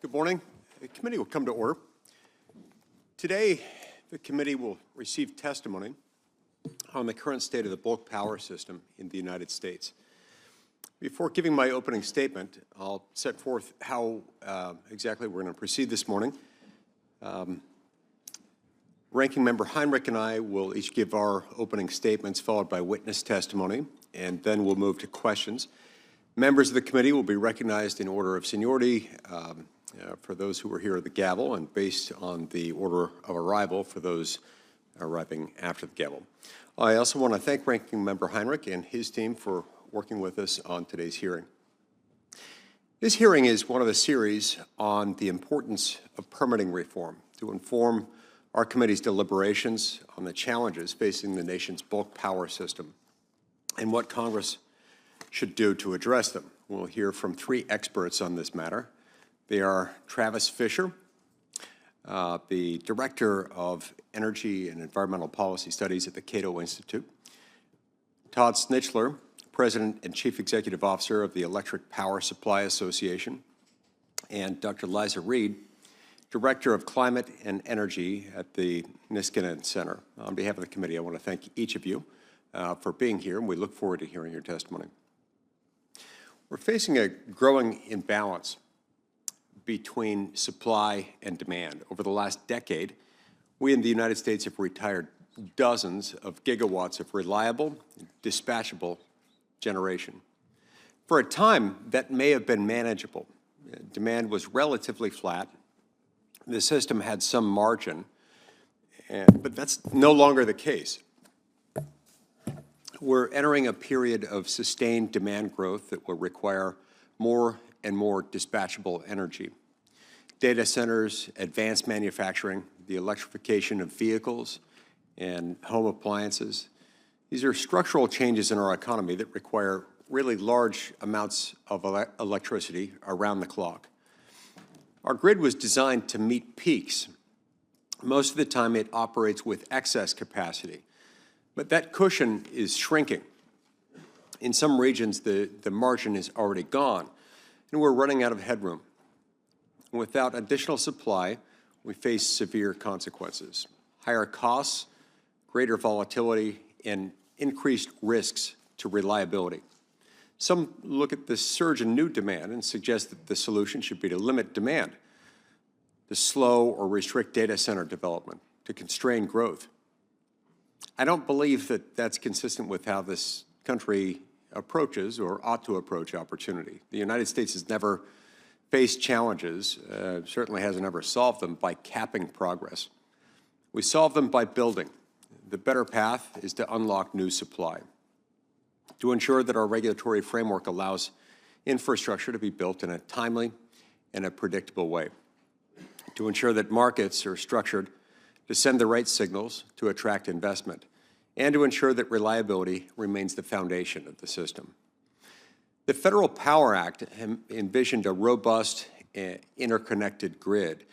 Good morning. The committee will come to order. Today, the committee will receive testimony on the current state of the bulk power system in the United States. Before giving my opening statement, I'll set forth how exactly we're going to proceed this morning. Ranking Member Heinrich and I will each give our opening statements, followed by witness testimony, and then we'll move to questions. Members of the committee will be recognized in order of seniority for those who are here at the gavel, and based on the order of arrival for those arriving after the gavel. I also want to thank Ranking Member Heinrich and his team for working with us on today's hearing. This hearing is one of a series on the importance of permitting reform to inform our committee's deliberations on the challenges facing the nation's bulk power system and what Congress should do to address them. We'll hear from three experts on this matter. They are Travis Fischer, the Director of Energy and Environmental Policy Studies at the Cato Institute, Todd Snitler, President and Chief Executive Officer of the Electric Power Supply Association, and Dr. Liza Reed, Director of Climate and Energy at the Niskanen Center. On behalf of the committee, I want to thank each of you for being here, and we look forward to hearing your testimony. We're facing a growing imbalance between supply and demand. Over the last decade, we in the United States have retired dozens of gigawatts of reliable, dispatchable generation. For a time, that may have been manageable. Demand was relatively flat. The system had some margin, but that's no longer the case. We're entering a period of sustained demand growth that will require more and more dispatchable energy. Data centers, advanced manufacturing, the electrification of vehicles and home appliances. These are structural changes in our economy that require really large amounts of electricity around the clock. Our grid was designed to meet peaks. Most of the time it operates with excess capacity, but that cushion is shrinking. In some regions, the margin is already gone, and we're running out of headroom. Without additional supply, we face severe consequences: higher costs, greater volatility, and increased risks to reliability. Some look at this surge in new demand and suggest that the solution should be to limit demand, to slow or restrict data center development, to constrain growth. I don't believe that that's consistent with how this country approaches or ought to approach opportunity. The United States has never faced challenges, certainly hasn't ever solved them by capping progress. We solve them by building. The better path is to unlock new supply, to ensure that our regulatory framework allows infrastructure to be built in a timely and a predictable way, to ensure that markets are structured to send the right signals to attract investment, and to ensure that reliability remains the foundation of the system. The Federal Power Act envisioned a robust, interconnected grid,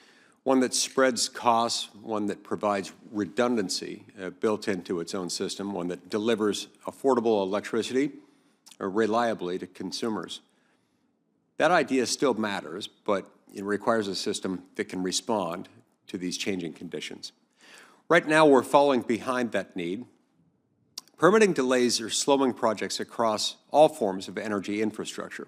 one that spreads costs, one that provides redundancy built into its own system, one that delivers affordable electricity reliably to consumers. That idea still matters, but it requires a system that can respond to these changing conditions. Right now, we're falling behind that need. Permitting delays are slowing projects across all forms of energy infrastructure.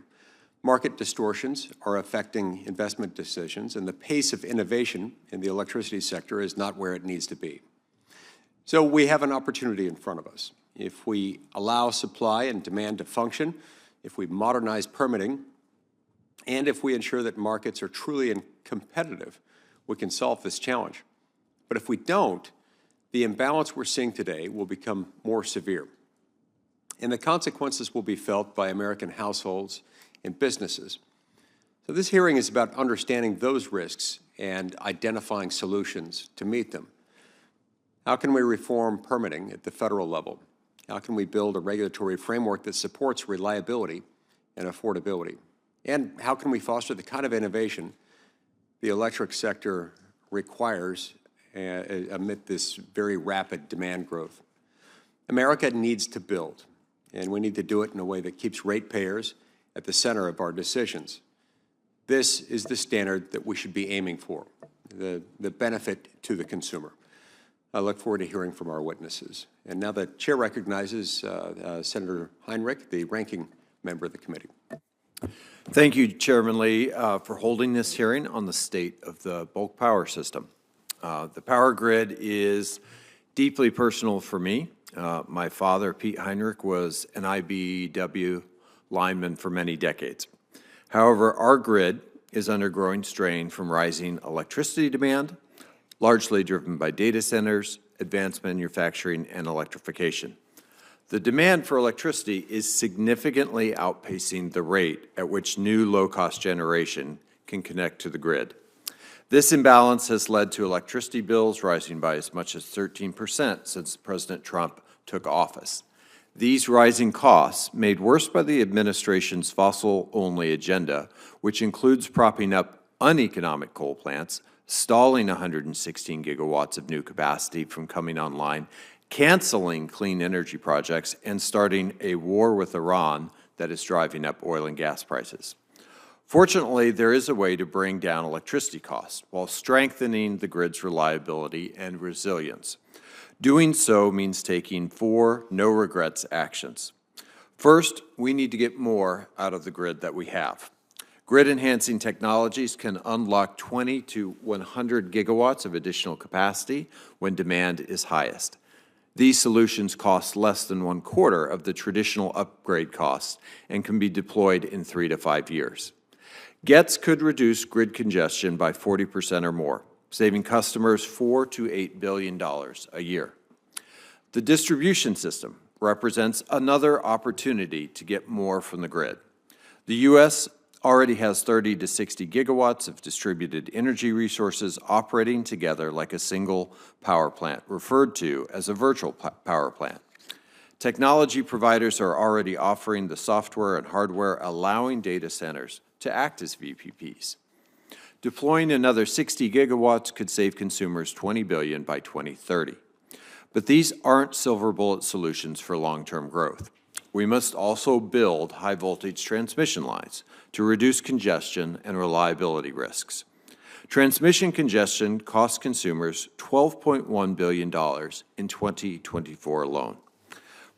Market distortions are affecting investment decisions, and the pace of innovation in the electricity sector is not where it needs to be. So we have an opportunity in front of us. If we allow supply and demand to function, if we modernize permitting, and if we ensure that markets are truly competitive, we can solve this challenge. But if we don't, the imbalance we're seeing today will become more severe, and the consequences will be felt by American households and businesses. So this hearing is about understanding those risks and identifying solutions to meet them. How can we reform permitting at the federal level? How can we build a regulatory framework that supports reliability and affordability? And how can we foster the kind of innovation the electric sector requires amid this very rapid demand growth? America needs to build, and we need to do it in a way that keeps ratepayers at the center of our decisions. This is the standard that we should be aiming for, the benefit to the consumer. I look forward to hearing from our witnesses. And now the chair recognizes Senator Heinrich, the ranking member of the committee. Thank you, Chairman Lee, for holding this hearing on the state of the bulk power system. The power grid is deeply personal for me. My father, Pete Heinrich, was an IBEW lineman for many decades. However, our grid is under growing strain from rising electricity demand, largely driven by data centers, advanced manufacturing, and electrification. The demand for electricity is significantly outpacing the rate at which new low-cost generation can connect to the grid. This imbalance has led to electricity bills rising by as much as 13% since President Trump took office. These rising costs, made worse by the administration's fossil-only agenda, which includes propping up uneconomic coal plants, stalling 116 gigawatts of new capacity from coming online, canceling clean energy projects, and starting a war with Iran that is driving up oil and gas prices. Fortunately, there is a way to bring down electricity costs while strengthening the grid's reliability and resilience. Doing so means taking 4 no-regrets actions. First, we need to get more out of the grid that we have. Grid-enhancing technologies can unlock 20 to 100 gigawatts of additional capacity when demand is highest. These solutions cost less than 1/4 of the traditional upgrade costs and can be deployed in 3 to 5 years. GETS could reduce grid congestion by 40% or more, saving customers $4 to $8 billion a year. The distribution system represents another opportunity to get more from the grid. The U.S. already has 30 to 60 gigawatts of distributed energy resources operating together like a single power plant, referred to as a virtual power plant. Technology providers are already offering the software and hardware allowing data centers to act as VPPs. Deploying another 60 gigawatts could save consumers $20 billion by 2030. But these aren't silver bullet solutions for long-term growth. We must also build high-voltage transmission lines to reduce congestion and reliability risks. Transmission congestion costs consumers $12.1 billion in 2024 alone.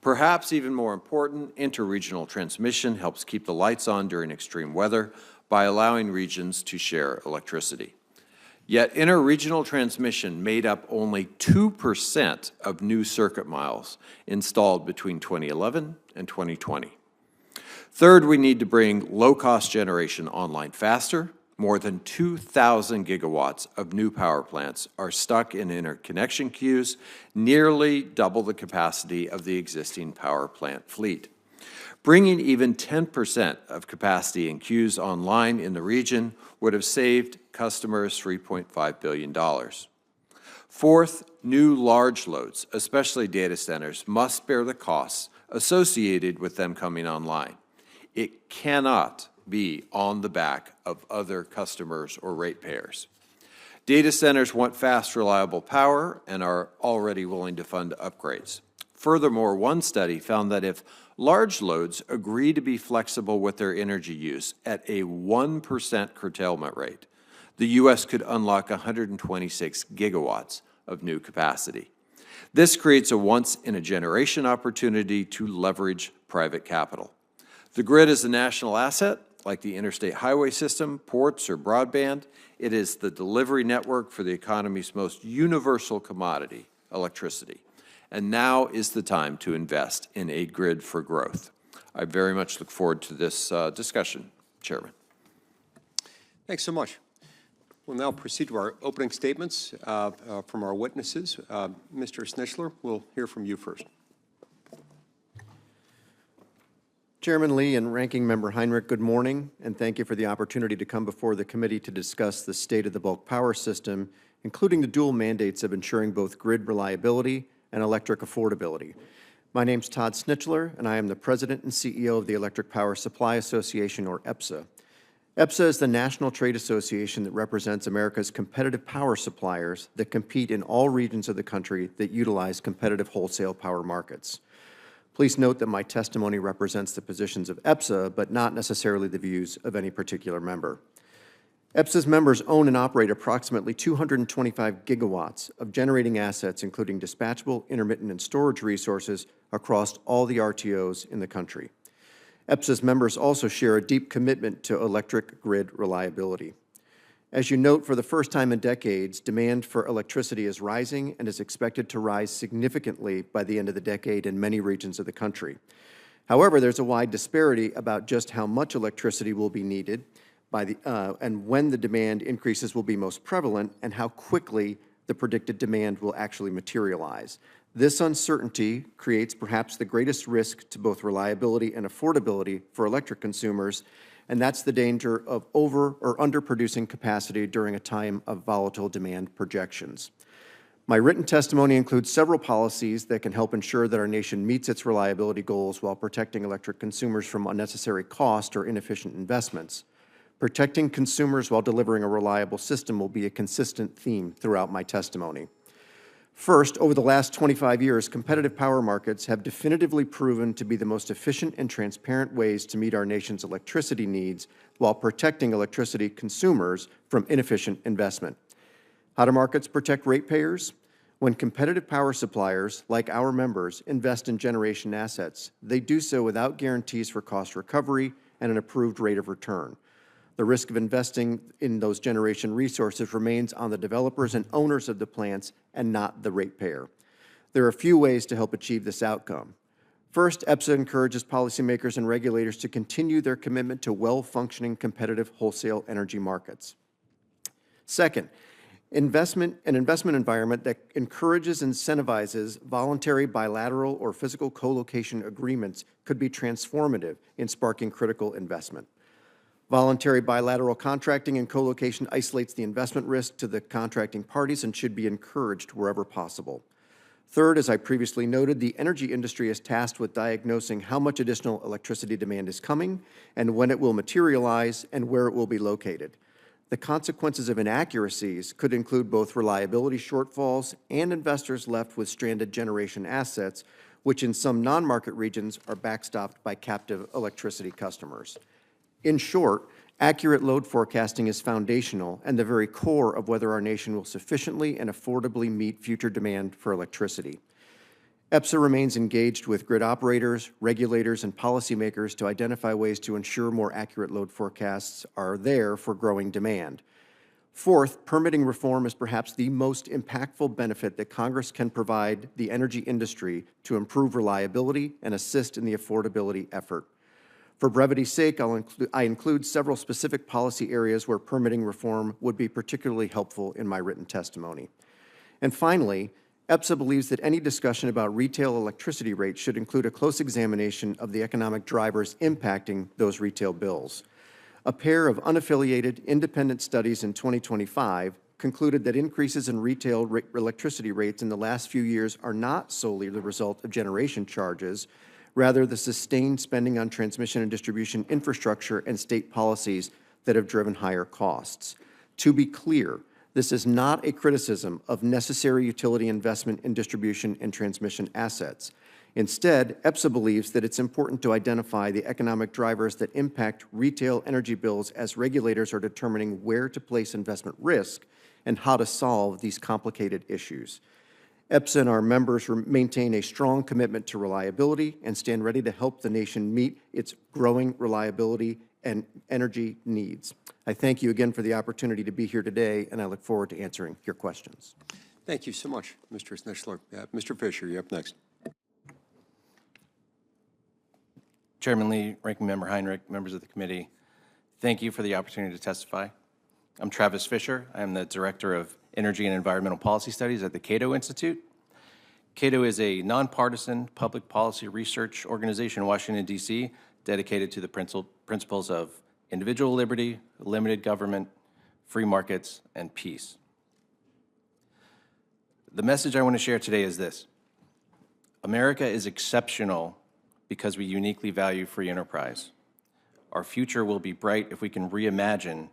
Perhaps even more important, interregional transmission helps keep the lights on during extreme weather by allowing regions to share electricity. Yet interregional transmission made up only 2% of new circuit miles installed between 2011 and 2020. Third, we need to bring low-cost generation online faster. More than 2,000 gigawatts of new power plants are stuck in interconnection queues, nearly double the capacity of the existing power plant fleet. Bringing even 10% of capacity in queues online in the region would have saved customers $3.5 billion. Fourth, new large loads, especially data centers, must bear the costs associated with them coming online. It cannot be on the back of other customers or ratepayers. Data centers want fast, reliable power and are already willing to fund upgrades. Furthermore, one study found that if large loads agree to be flexible with their energy use at a 1% curtailment rate, the U.S. could unlock 126 gigawatts of new capacity. This creates a once-in-a-generation opportunity to leverage private capital. The grid is a national asset, like the interstate highway system, ports, or broadband. It is the delivery network for the economy's most universal commodity, electricity. And now is the time to invest in a grid for growth. I very much look forward to this discussion, Chairman. Thanks so much. We'll now proceed to our opening statements from our witnesses. Mr. Snitler, we'll hear from you first. Chairman Lee and Ranking Member Heinrich, good morning, and thank you for the opportunity to come before the committee to discuss the state of the bulk power system, including the dual mandates of ensuring both grid reliability and electric affordability. My name's Todd Snitler, and I am the President and CEO of the Electric Power Supply Association, or EPSA. EPSA is the national trade association that represents America's competitive power suppliers that compete in all regions of the country that utilize competitive wholesale power markets. Please note that my testimony represents the positions of EPSA, but not necessarily the views of any particular member. EPSA's members own and operate approximately 225 gigawatts of generating assets, including dispatchable, intermittent, and storage resources across all the RTOs in the country. EPSA's members also share a deep commitment to electric grid reliability. As you note, for the first time in decades, demand for electricity is rising and is expected to rise significantly by the end of the decade in many regions of the country. However, there's a wide disparity about just how much electricity will be needed and when the demand increases will be most prevalent and how quickly the predicted demand will actually materialize. This uncertainty creates perhaps the greatest risk to both reliability and affordability for electric consumers, and that's the danger of over or underproducing capacity during a time of volatile demand projections. My written testimony includes several policies that can help ensure that our nation meets its reliability goals while protecting electric consumers from unnecessary cost or inefficient investments. Protecting consumers while delivering a reliable system will be a consistent theme throughout my testimony. First, over the last 25 years, competitive power markets have definitively proven to be the most efficient and transparent ways to meet our nation's electricity needs while protecting electricity consumers from inefficient investment. How do markets protect ratepayers? When competitive power suppliers, like our members, invest in generation assets, they do so without guarantees for cost recovery and an approved rate of return. The risk of investing in those generation resources remains on the developers and owners of the plants and not the ratepayer. There are a few ways to help achieve this outcome. First, EPSA encourages policymakers and regulators to continue their commitment to well-functioning competitive wholesale energy markets. Second, an investment environment that encourages and incentivizes voluntary bilateral or physical co-location agreements could be transformative in sparking critical investment. Voluntary bilateral contracting and co-location isolates the investment risk to the contracting parties and should be encouraged wherever possible. Third, as I previously noted, the energy industry is tasked with diagnosing how much additional electricity demand is coming and when it will materialize and where it will be located. The consequences of inaccuracies could include both reliability shortfalls and investors left with stranded generation assets, which in some non-market regions are backstopped by captive electricity customers. In short, accurate load forecasting is foundational and the very core of whether our nation will sufficiently and affordably meet future demand for electricity. EPSA remains engaged with grid operators, regulators, and policymakers to identify ways to ensure more accurate load forecasts are there for growing demand. Fourth, permitting reform is perhaps the most impactful benefit that Congress can provide the energy industry to improve reliability and assist in the affordability effort. For brevity's sake, I include several specific policy areas where permitting reform would be particularly helpful in my written testimony. And finally, EPSA believes that any discussion about retail electricity rates should include a close examination of the economic drivers impacting those retail bills. A pair of unaffiliated, independent studies in 2025 concluded that increases in retail electricity rates in the last few years are not solely the result of generation charges. Rather, the sustained spending on transmission and distribution infrastructure and state policies that have driven higher costs. To be clear, this is not a criticism of necessary utility investment in distribution and transmission assets. Instead, EPSA believes that it's important to identify the economic drivers that impact retail energy bills as regulators are determining where to place investment risk and how to solve these complicated issues. EPSA and our members maintain a strong commitment to reliability and stand ready to help the nation meet its growing reliability and energy needs. I thank you again for the opportunity to be here today, and I look forward to answering your questions. Thank you so much, Mr. Snitler. Mr. Fischer, you're up next. Chairman Lee, Ranking Member Heinrich, members of the committee, thank you for the opportunity to testify. I'm Travis Fischer. I'm the Director of Energy and Environmental Policy Studies at the Cato Institute. Cato is a nonpartisan public policy research organization in Washington, D.C., dedicated to the principles of individual liberty, limited government, free markets, and peace. The message I want to share today is this: America is exceptional because we uniquely value free enterprise. Our future will be bright if we can reimagine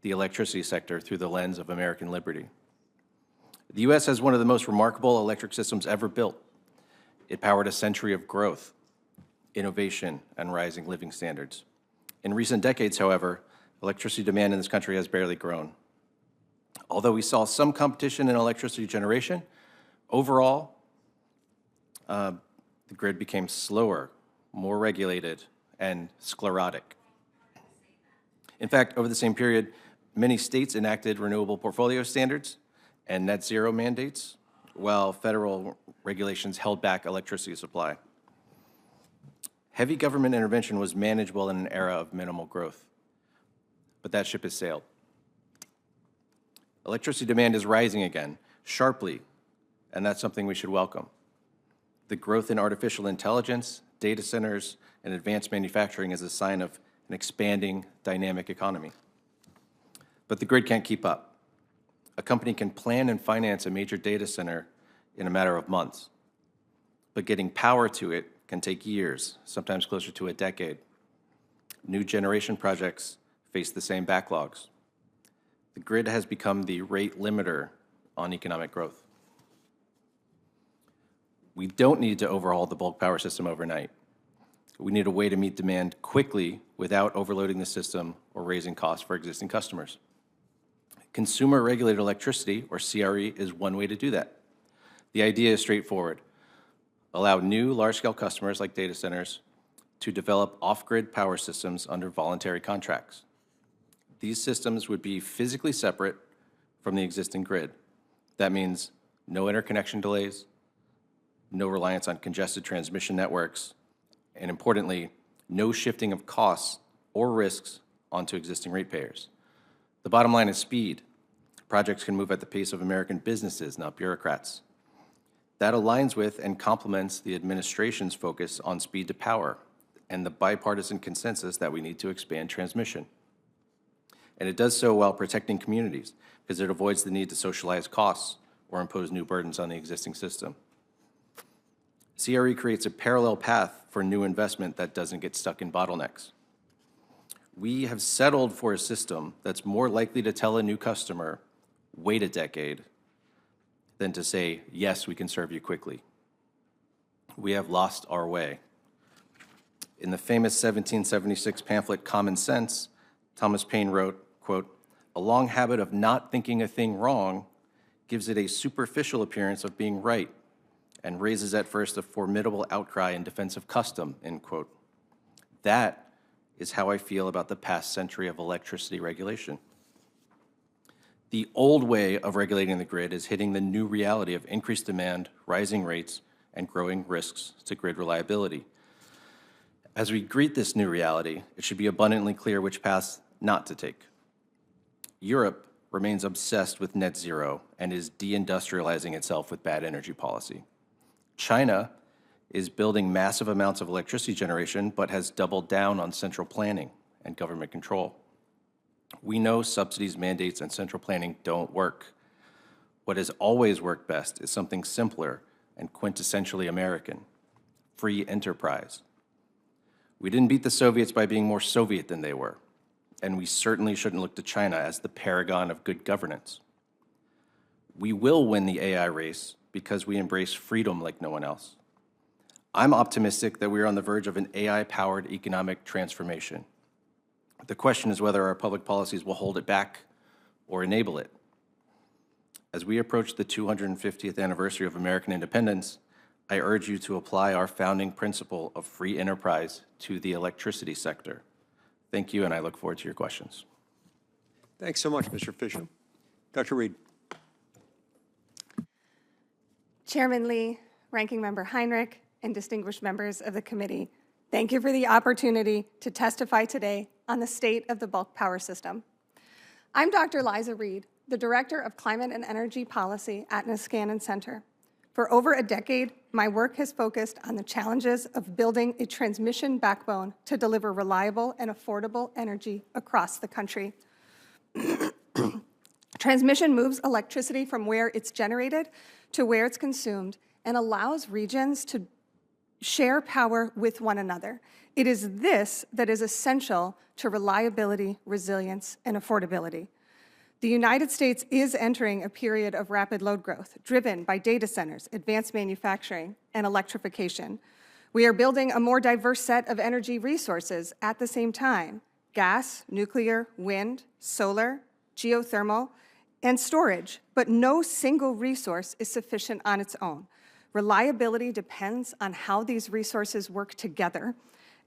the electricity sector through the lens of American liberty. The U.S. has one of the most remarkable electric systems ever built. It powered a century of growth, innovation, and rising living standards. In recent decades, however, electricity demand in this country has barely grown. Although we saw some competition in electricity generation, overall, the grid became slower, more regulated, and sclerotic. In fact, over the same period, many states enacted renewable portfolio standards and net zero mandates, while federal regulations held back electricity supply. Heavy government intervention was manageable in an era of minimal growth, but that ship has sailed. Electricity demand is rising again, sharply, and that's something we should welcome. The growth in artificial intelligence, data centers, and advanced manufacturing is a sign of an expanding, dynamic economy. But the grid can't keep up. A company can plan and finance a major data center in a matter of months, but getting power to it can take years, sometimes closer to a decade. New generation projects face the same backlogs. The grid has become the rate limiter on economic growth. We don't need to overhaul the bulk power system overnight. We need a way to meet demand quickly without overloading the system or raising costs for existing customers. Consumer regulated electricity, or CRE, is one way to do that. The idea is straightforward. Allow new large-scale customers like data centers to develop off-grid power systems under voluntary contracts. These systems would be physically separate from the existing grid. That means no interconnection delays, no reliance on congested transmission networks, and importantly, no shifting of costs or risks onto existing ratepayers. The bottom line is speed. Projects can move at the pace of American businesses, not bureaucrats. That aligns with and complements the administration's focus on speed to power and the bipartisan consensus that we need to expand transmission. And it does so while protecting communities, because it avoids the need to socialize costs or impose new burdens on the existing system. CRE creates a parallel path for new investment that doesn't get stuck in bottlenecks. We have settled for a system that's more likely to tell a new customer, wait a decade, than to say, yes, we can serve you quickly. We have lost our way. In the famous 1776 pamphlet, Common Sense, Thomas Paine wrote, quote, "A long habit of not thinking a thing wrong gives it a superficial appearance of being right and raises at first a formidable outcry in defense of custom," end quote. That is how I feel about the past century of electricity regulation. The old way of regulating the grid is hitting the new reality of increased demand, rising rates, and growing risks to grid reliability. As we greet this new reality, it should be abundantly clear which paths not to take. Europe remains obsessed with net zero and is deindustrializing itself with bad energy policy. China is building massive amounts of electricity generation, but has doubled down on central planning and government control. We know subsidies, mandates, and central planning don't work. What has always worked best is something simpler and quintessentially American: free enterprise. We didn't beat the Soviets by being more Soviet than they were, and we certainly shouldn't look to China as the paragon of good governance. We will win the AI race because we embrace freedom like no one else. I'm optimistic that we are on the verge of an AI-powered economic transformation. The question is whether our public policies will hold it back or enable it. As we approach the 250th anniversary of American independence, I urge you to apply our founding principle of free enterprise to the electricity sector. Thank you, and I look forward to your questions. Thanks so much, Mr. Fischer. Dr. Reed. Chairman Lee, Ranking Member Heinrich, and distinguished members of the committee, thank you for the opportunity to testify today on the state of the bulk power system. I'm Dr. Liza Reed, the Director of Climate and Energy Policy at Niskanen Center. For over a decade, my work has focused on the challenges of building a transmission backbone to deliver reliable and affordable energy across the country. Transmission moves electricity from where it's generated to where it's consumed and allows regions to share power with one another. It is this that is essential to reliability, resilience, and affordability. The United States is entering a period of rapid load growth, driven by data centers, advanced manufacturing, and electrification. We are building a more diverse set of energy resources at the same time, gas, nuclear, wind, solar, geothermal, and storage, but no single resource is sufficient on its own. Reliability depends on how these resources work together,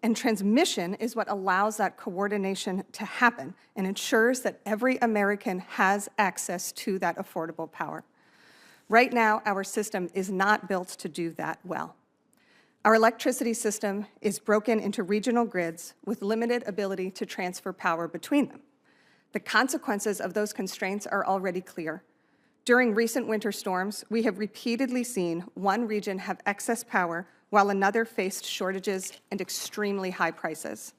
and transmission is what allows that coordination to happen and ensures that every American has access to that affordable power. Right now, our system is not built to do that well. Our electricity system is broken into regional grids with limited ability to transfer power between them. The consequences of those constraints are already clear. During recent winter storms, we have repeatedly seen one region have excess power while another faced shortages and extremely high prices.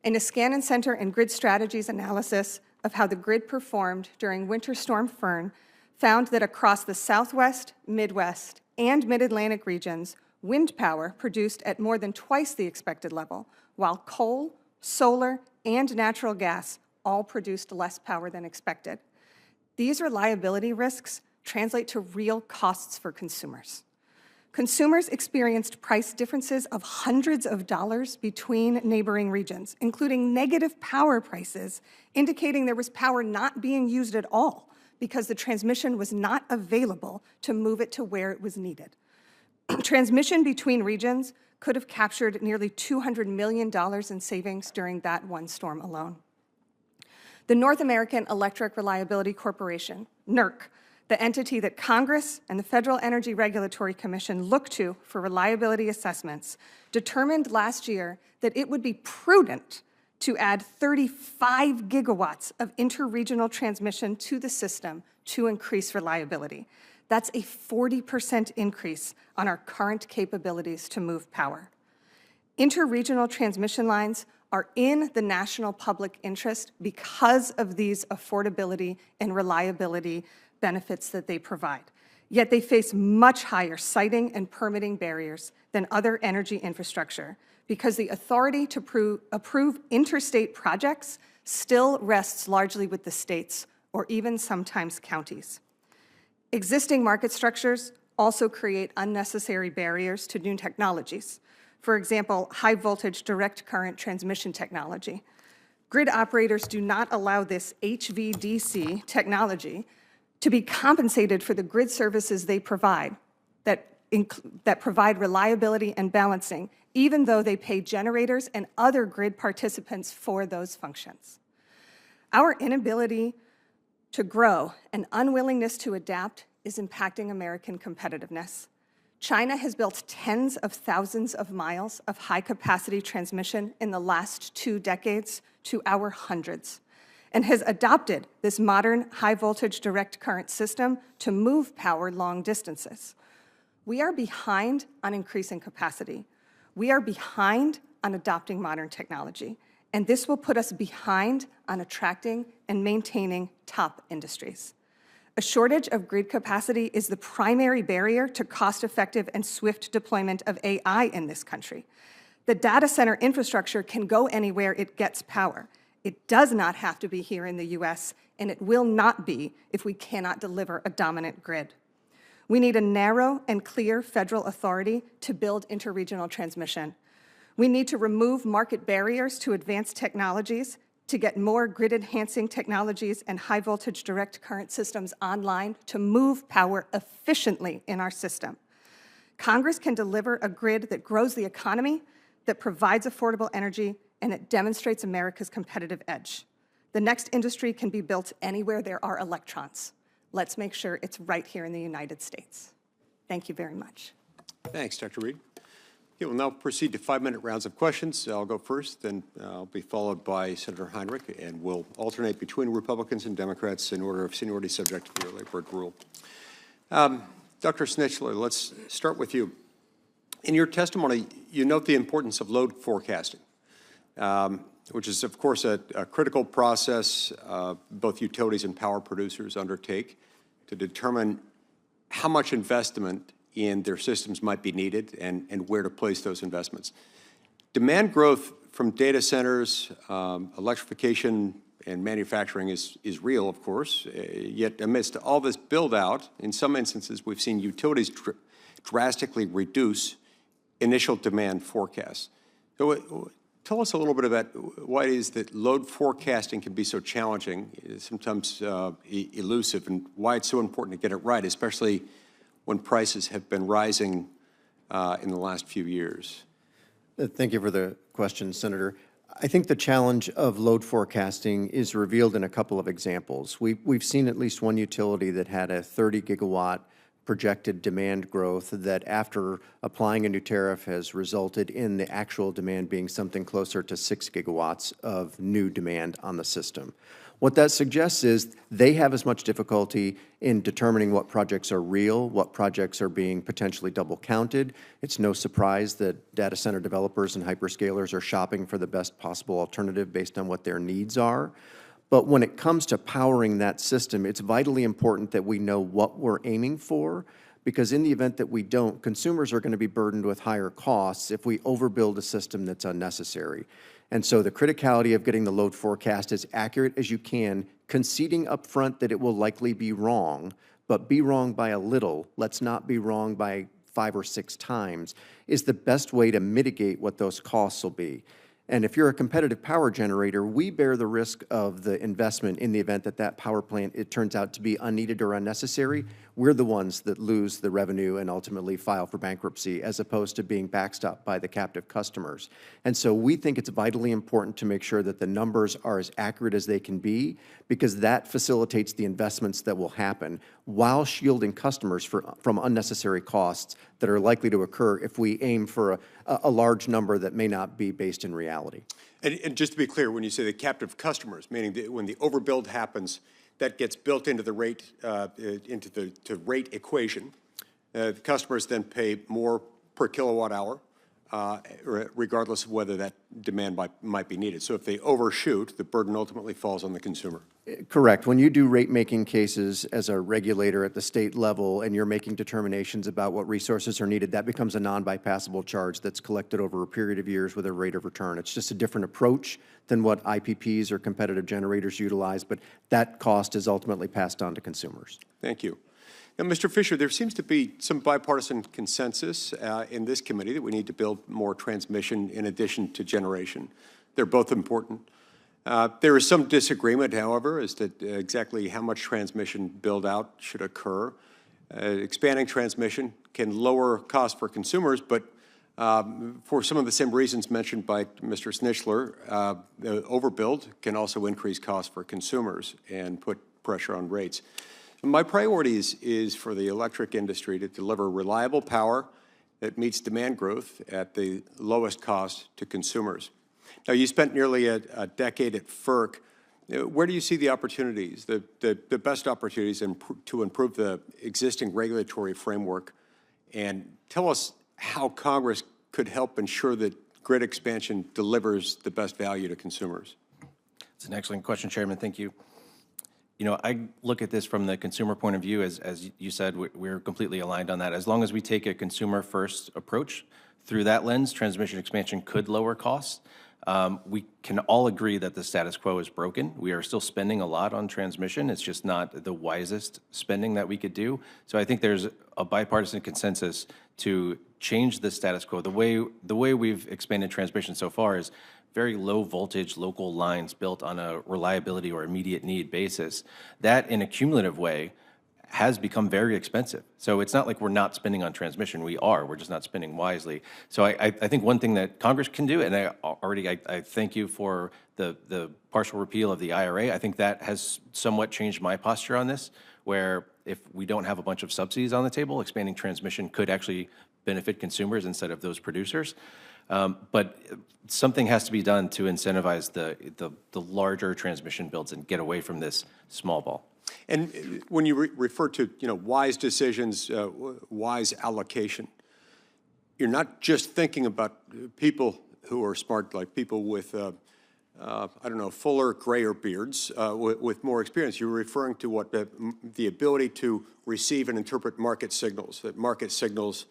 In a Scannon Center and Grid Strategies analysis of how the grid performed during Winter Storm Fern found that across the Southwest, Midwest, and Mid-Atlantic regions, wind power produced at more than twice the expected level, while coal, solar, and natural gas all produced less power than expected. These reliability risks translate to real costs for consumers. Consumers experienced price differences of hundreds of dollars between neighboring regions, including negative power prices, indicating there was power not being used at all because the transmission was not available to move it to where it was needed. Transmission between regions could have captured nearly $200 million in savings during that one storm alone. The North American Electric Reliability Corporation, NERC, the entity that Congress and the Federal Energy Regulatory Commission look to for reliability assessments, determined last year that it would be prudent to add 35 gigawatts of interregional transmission to the system to increase reliability. That's a 40% increase on our current capabilities to move power. Interregional transmission lines are in the national public interest because of these affordability and reliability benefits that they provide. Yet they face much higher siting and permitting barriers than other energy infrastructure because the authority to approve interstate projects still rests largely with the states or even sometimes counties. Existing market structures also create unnecessary barriers to new technologies. For example, high voltage direct current transmission technology. Grid operators do not allow this HVDC technology to be compensated for the grid services they provide that provide reliability and balancing, even though they pay generators and other grid participants for those functions. Our inability to grow and unwillingness to adapt is impacting American competitiveness. China has built tens of thousands of miles of high-capacity transmission in the last 2 decades to our hundreds, and has adopted this modern high-voltage direct current system to move power long distances. We are behind on increasing capacity. We are behind on adopting modern technology, and this will put us behind on attracting and maintaining top industries. A shortage of grid capacity is the primary barrier to cost-effective and swift deployment of AI in this country. The data center infrastructure can go anywhere it gets power. It does not have to be here in the US, and it will not be if we cannot deliver a dominant grid. We need a narrow and clear federal authority to build interregional transmission. We need to remove market barriers to advanced technologies to get more grid-enhancing technologies and high-voltage direct current systems online to move power efficiently in our system. Congress can deliver a grid that grows the economy, that provides affordable energy, and that demonstrates America's competitive edge. The next industry can be built anywhere there are electrons. Let's make sure it's right here in the United States. Thank you very much. Thanks, Dr. Reed. Okay, we'll now proceed to 5-minute rounds of questions. I'll go first, then I'll be followed by Senator Heinrich, and we'll alternate between Republicans and Democrats in order of seniority subject to the early bird rule. Dr. Snitler, let's start with you. In your testimony, you note the importance of load forecasting, which is, of course, a critical process both utilities and power producers undertake to determine how much investment in their systems might be needed and where to place those investments. Demand growth from data centers, electrification, and manufacturing is real, of course, yet amidst all this build-out, in some instances, we've seen utilities drastically reduce initial demand forecasts. So tell us a little bit about why it is that load forecasting can be so challenging, sometimes elusive, and why it's so important to get it right, especially when prices have been rising in the last few years. Thank you for the question, Senator. I think the challenge of load forecasting is revealed in a couple of examples. We've seen at least one utility that had a 30 gigawatt projected demand growth that after applying a new tariff has resulted in the actual demand being something closer to 6 gigawatts of new demand on the system. What that suggests is they have as much difficulty in determining what projects are real, what projects are being potentially double counted. It's no surprise that data center developers and hyperscalers are shopping for the best possible alternative based on what their needs are. But when it comes to powering that system, it's vitally important that we know what we're aiming for, because in the event that we don't, consumers are going to be burdened with higher costs if we overbuild a system that's unnecessary. And so the criticality of getting the load forecast as accurate as you can, conceding up front that it will likely be wrong, but be wrong by a little, let's not be wrong by 5 or 6 times, is the best way to mitigate what those costs will be. And if you're a competitive power generator, we bear the risk of the investment in the event that that power plant, it turns out to be unneeded or unnecessary. We're the ones that lose the revenue and ultimately file for bankruptcy, as opposed to being backstopped by the captive customers. And so we think it's vitally important to make sure that the numbers are as accurate as they can be, because that facilitates the investments that will happen while shielding customers from unnecessary costs that are likely to occur if we aim for a large number that may not be based in reality. And just to be clear, when you say the captive customers, meaning that when the overbuild happens, that gets built into the rate rate equation. The customers then pay more per kilowatt hour, regardless of whether that demand might be needed. So if they overshoot, the burden ultimately falls on the consumer. Correct. When you do rate-making cases as a regulator at the state level and you're making determinations about what resources are needed, that becomes a non-bypassable charge that's collected over a period of years with a rate of return. It's just a different approach than what IPPs or competitive generators utilize, but that cost is ultimately passed on to consumers. Thank you. Now, Mr. Fischer, there seems to be some bipartisan consensus in this committee that we need to build more transmission in addition to generation. They're both important. There is some disagreement, however, as to exactly how much transmission build-out should occur. Expanding transmission can lower costs for consumers, but for some of the same reasons mentioned by Mr. Snitler, the overbuild can also increase costs for consumers and put pressure on rates. My priority is for the electric industry to deliver reliable power that meets demand growth at the lowest cost to consumers. Now, you spent nearly a decade at FERC. Where do you see the opportunities, the best opportunities to improve the existing regulatory framework? And tell us how Congress could help ensure that grid expansion delivers the best value to consumers. It's an excellent question, Chairman. Thank you. You know, I look at this from the consumer point of view. As you said, we're completely aligned on that. As long as we take a consumer-first approach through that lens, transmission expansion could lower costs. We can all agree that the status quo is broken. We are still spending a lot on transmission. It's just not the wisest spending that we could do. So I think there's a bipartisan consensus to change the status quo. The way we've expanded transmission so far is very low voltage local lines built on a reliability or immediate need basis. That, in a cumulative way, has become very expensive. So it's not like we're not spending on transmission. We're just not spending wisely. So I think one thing that Congress can do, and I thank you for the partial repeal of the IRA. I think that has somewhat changed my posture on this, where if we don't have a bunch of subsidies on the table, expanding transmission could actually benefit consumers instead of those producers. But something has to be done to incentivize the larger transmission builds and get away from this small ball. And when you refer to, wise decisions, wise allocation, you're not just thinking about people who are smart, like people with, fuller, grayer beards with more experience. You're referring to what the ability to receive and interpret market signals, that market signals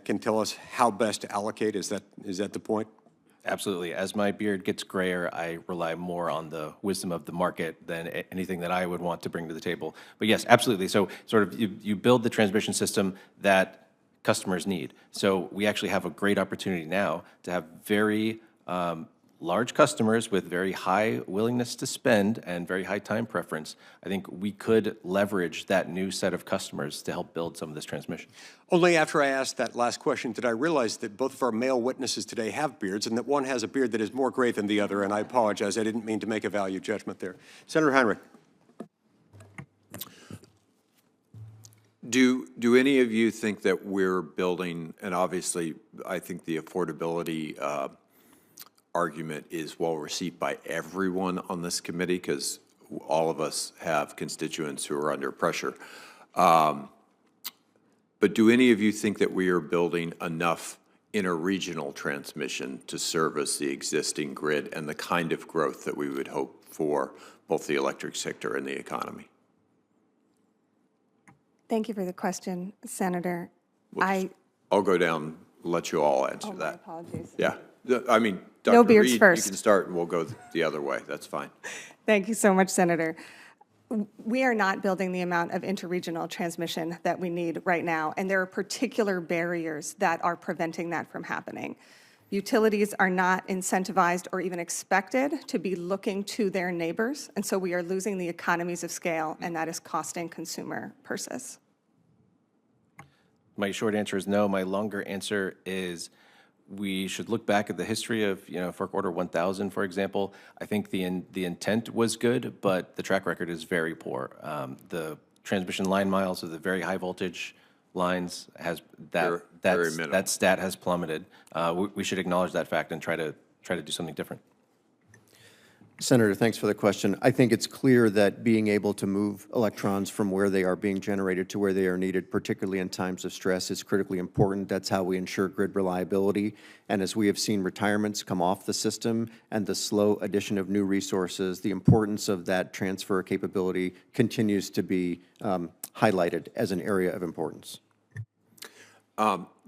can tell us how best to allocate. Is that the point? Absolutely. As my beard gets grayer, I rely more on the wisdom of the market than anything that I would want to bring to the table. But yes, absolutely. So sort of you build the transmission system that customers need. So we actually have a great opportunity now to have very large customers with very high willingness to spend and very high time preference, I think we could leverage that new set of customers to help build some of this transmission. Only after I asked that last question did I realize that both of our male witnesses today have beards and that one has a beard that is more gray than the other, and I apologize. I didn't mean to make a value judgment there. Senator Heinrich. Do any of you think that we're building, and obviously I think the affordability argument is well received by everyone on this committee because all of us have constituents who are under pressure. But do any of you think that we are building enough interregional transmission to service the existing grid and the kind of growth that we would hope for both the electric sector and the economy? Thank you for the question, Senator. I'll go down, let you all answer My that. apologies. Yeah, I mean, Dr. No beards Reed, first. you can start and we'll go the other way. That's fine. Thank you so much, Senator. We are not building the amount of interregional transmission that we need right now, and there are particular barriers that are preventing that from happening. Utilities are not incentivized or even expected to be looking to their neighbors, and so we are losing the economies of scale, and that is costing consumer purses. My short answer is no. My longer answer is we should look back at the history of, FERC Order 1000, for example. I think the intent was good, but the track record is very poor. The transmission line miles of the very high voltage lines that stat has plummeted. We should acknowledge that fact and try to do something different. Senator, thanks for the question. I think it's clear that being able to move electrons from where they are being generated to where they are needed, particularly in times of stress, is critically important. That's how we ensure grid reliability. And as we have seen retirements come off the system and the slow addition of new resources, the importance of that transfer capability continues to be highlighted as an area of importance.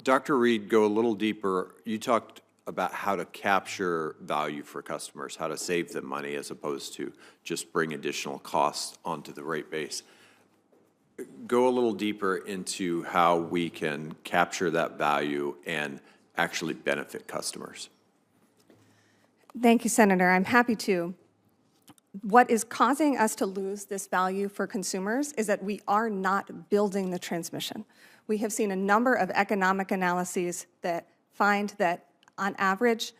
Dr. Reed, go a little deeper. You talked about how to capture value for customers, how to save them money as opposed to just bring additional costs onto the rate base. Go a little deeper into how we can capture that value and actually benefit customers. Thank you, Senator. I'm happy to. What is causing us to lose this value for consumers is that we are not building the transmission. We have seen a number of economic analyses that find that on average,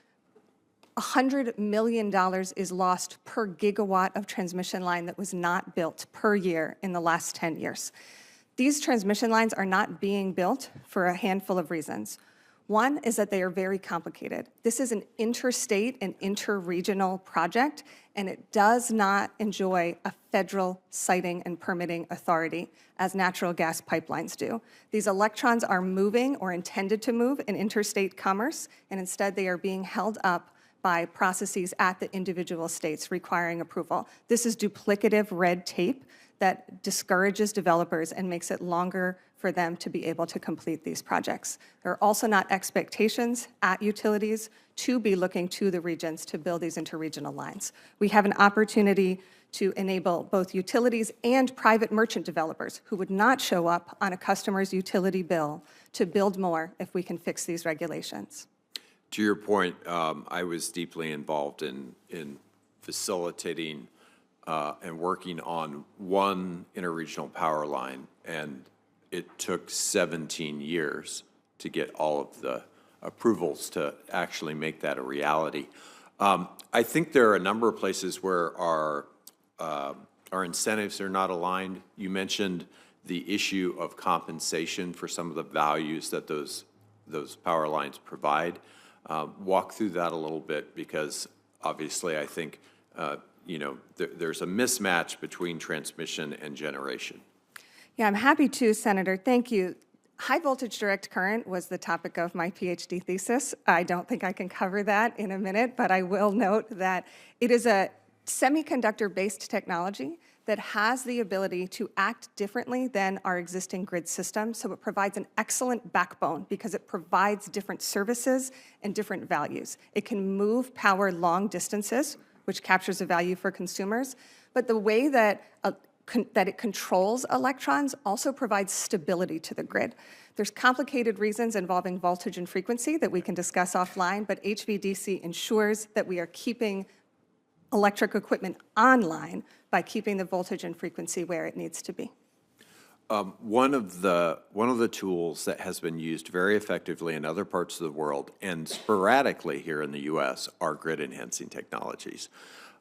$100 million is lost per gigawatt of transmission line that was not built per year in the last 10 years. These transmission lines are not being built for a handful of reasons. One is that they are very complicated. This is an interstate and interregional project, and it does not enjoy a federal siting and permitting authority as natural gas pipelines do. These electrons are moving or intended to move in interstate commerce, and instead they are being held up by processes at the individual states requiring approval. This is duplicative red tape that discourages developers and makes it longer for them to be able to complete these projects. There are also not expectations at utilities to be looking to the regions to build these interregional lines. We have an opportunity to enable both utilities and private merchant developers who would not show up on a customer's utility bill to build more if we can fix these regulations. To your point, I was deeply involved in facilitating and working on one interregional power line, and it took 17 years to get all of the approvals to actually make that a reality. I think there are a number of places where our incentives are not aligned. You mentioned the issue of compensation for some of the values that those power lines provide. Walk through that a little bit, because obviously I think there's a mismatch between transmission and generation. Yeah, I'm happy to, Senator. Thank you. High voltage direct current was the topic of my PhD thesis. I don't think I can cover that in a minute, but I will note that it is a semiconductor-based technology that has the ability to act differently than our existing grid system. So it provides an excellent backbone because it provides different services and different values. It can move power long distances, which captures a value for consumers. But the way that that it controls electrons also provides stability to the grid. There's complicated reasons involving voltage and frequency that we can discuss offline, but HVDC ensures that we are keeping electric equipment online by keeping the voltage and frequency where it needs to be. One of the tools that has been used very effectively in other parts of the world and sporadically here in the U.S. are grid enhancing technologies.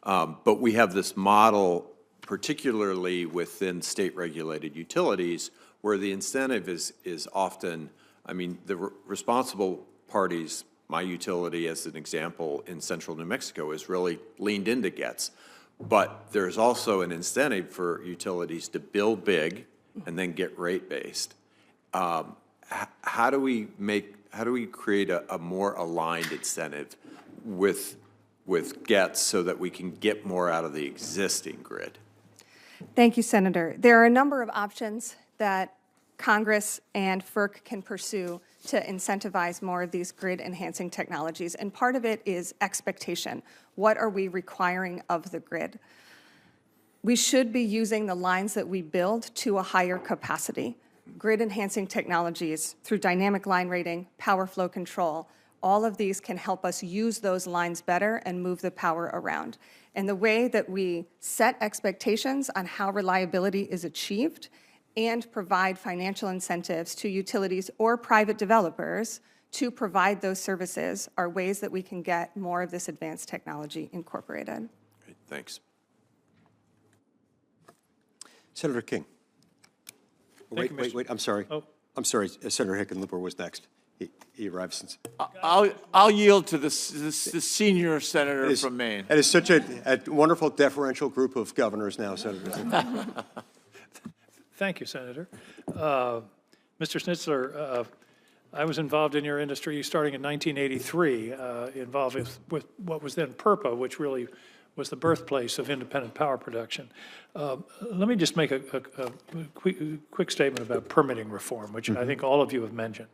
But we have this model, particularly within state-regulated utilities, where the incentive is often, I mean, the responsible parties, my utility as an example in central New Mexico, is really leaned into GETS. But there's also an incentive for utilities to build big and then get rate-based. How do we create a more aligned incentive with GETS so that we can get more out of the existing grid? Thank you, Senator. There are a number of options that Congress and FERC can pursue to incentivize more of these grid-enhancing technologies, and part of it is expectation. What are we requiring of the grid? We should be using the lines that we build to a higher capacity. Grid-enhancing technologies through dynamic line rating, power flow control, all of these can help us use those lines better and move the power around. And the way that we set expectations on how reliability is achieved and provide financial incentives to utilities or private developers to provide those services are ways that we can get more of this advanced technology incorporated. Great, thanks. Senator King. Wait, I'm sorry. Oh. I'm sorry, Senator Hickenlooper was next. He arrived since. I'll yield to the senior senator from Maine. It is such a wonderful deferential group of governors now, Senator. Thank you, Senator. Mr. Snitler, I was involved in your industry starting in 1983, involved with what was then PURPA, which really was the birthplace of independent power production. Let me just make a quick statement about permitting reform, which I think all of you have mentioned.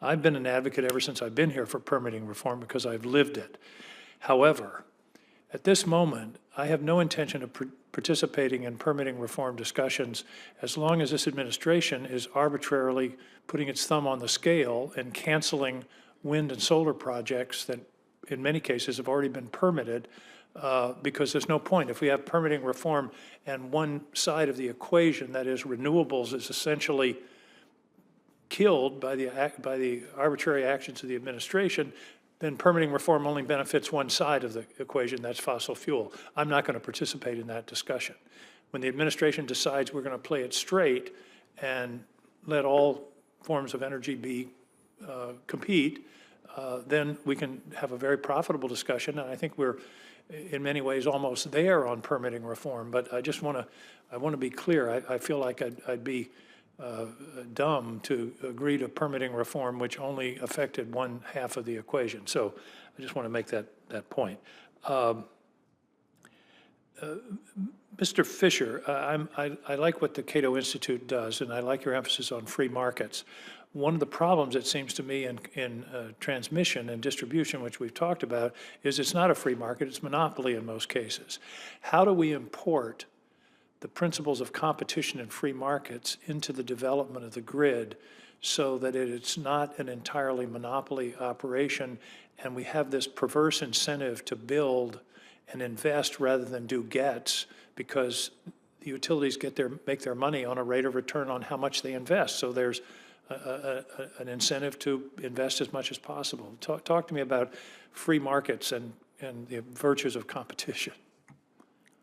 I've been an advocate ever since I've been here for permitting reform because I've lived it. However, at this moment, I have no intention of participating in permitting reform discussions as long as this administration is arbitrarily putting its thumb on the scale and canceling wind and solar projects that in many cases have already been permitted because there's no point. If we have permitting reform and one side of the equation, that is renewables, is essentially killed by the arbitrary actions of the administration, then permitting reform only benefits one side of the equation, that's fossil fuel. I'm not going to participate in that discussion. When the administration decides we're going to play it straight and let all forms of energy compete, then we can have a very profitable discussion, and I think we're in many ways almost there on permitting reform. But I just want to be clear. I feel like I'd be dumb to agree to permitting reform, which only affected one half of the equation. So I just want to make that point. Mr. Fischer, I like what the Cato Institute does, and I like your emphasis on free markets. One of the problems, it seems to me, in transmission and distribution, which we've talked about, is it's not a free market, it's monopoly in most cases. How do we import the principles of competition in free markets into the development of the grid so that it's not an entirely monopoly operation and we have this perverse incentive to build and invest rather than do gets, because the utilities make their money on a rate of return on how much they invest. So there's an incentive to invest as much as possible. Talk to me about free markets and the virtues of competition.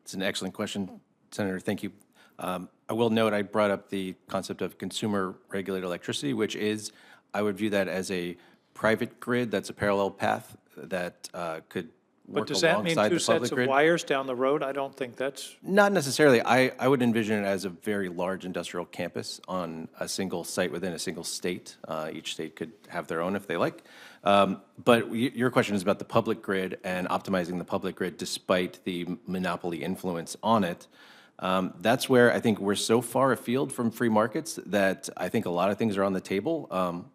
It's an excellent question, Senator. Thank you. I will note I brought up the concept of consumer regulated electricity, which is, I would view that as a private grid that's a parallel path that could work But does that mean alongside two the public sets of grid. wires down the road? I don't think that's... Not necessarily. I would envision it as a very large industrial campus on a single site within a single state. Each state could have their own if they like. But your question is about the public grid and optimizing the public grid despite the monopoly influence on it. That's where I think we're so far afield from free markets that I think a lot of things are on the table.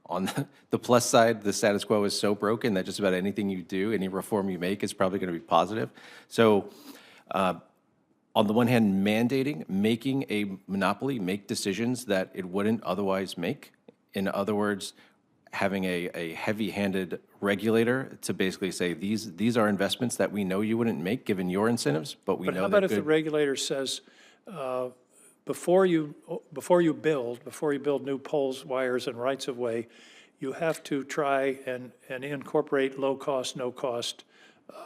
On the plus side, the status quo is so broken that just about anything you do, any reform you make is probably going to be positive. So on the one hand, mandating, making a monopoly make decisions that it wouldn't otherwise make. In other words, having a heavy-handed regulator to basically say, these are investments that we know you wouldn't make given your incentives, but we But know how that about if the good. regulator says, before you build new poles, wires, and rights-of-way, you have to try and incorporate low-cost, no-cost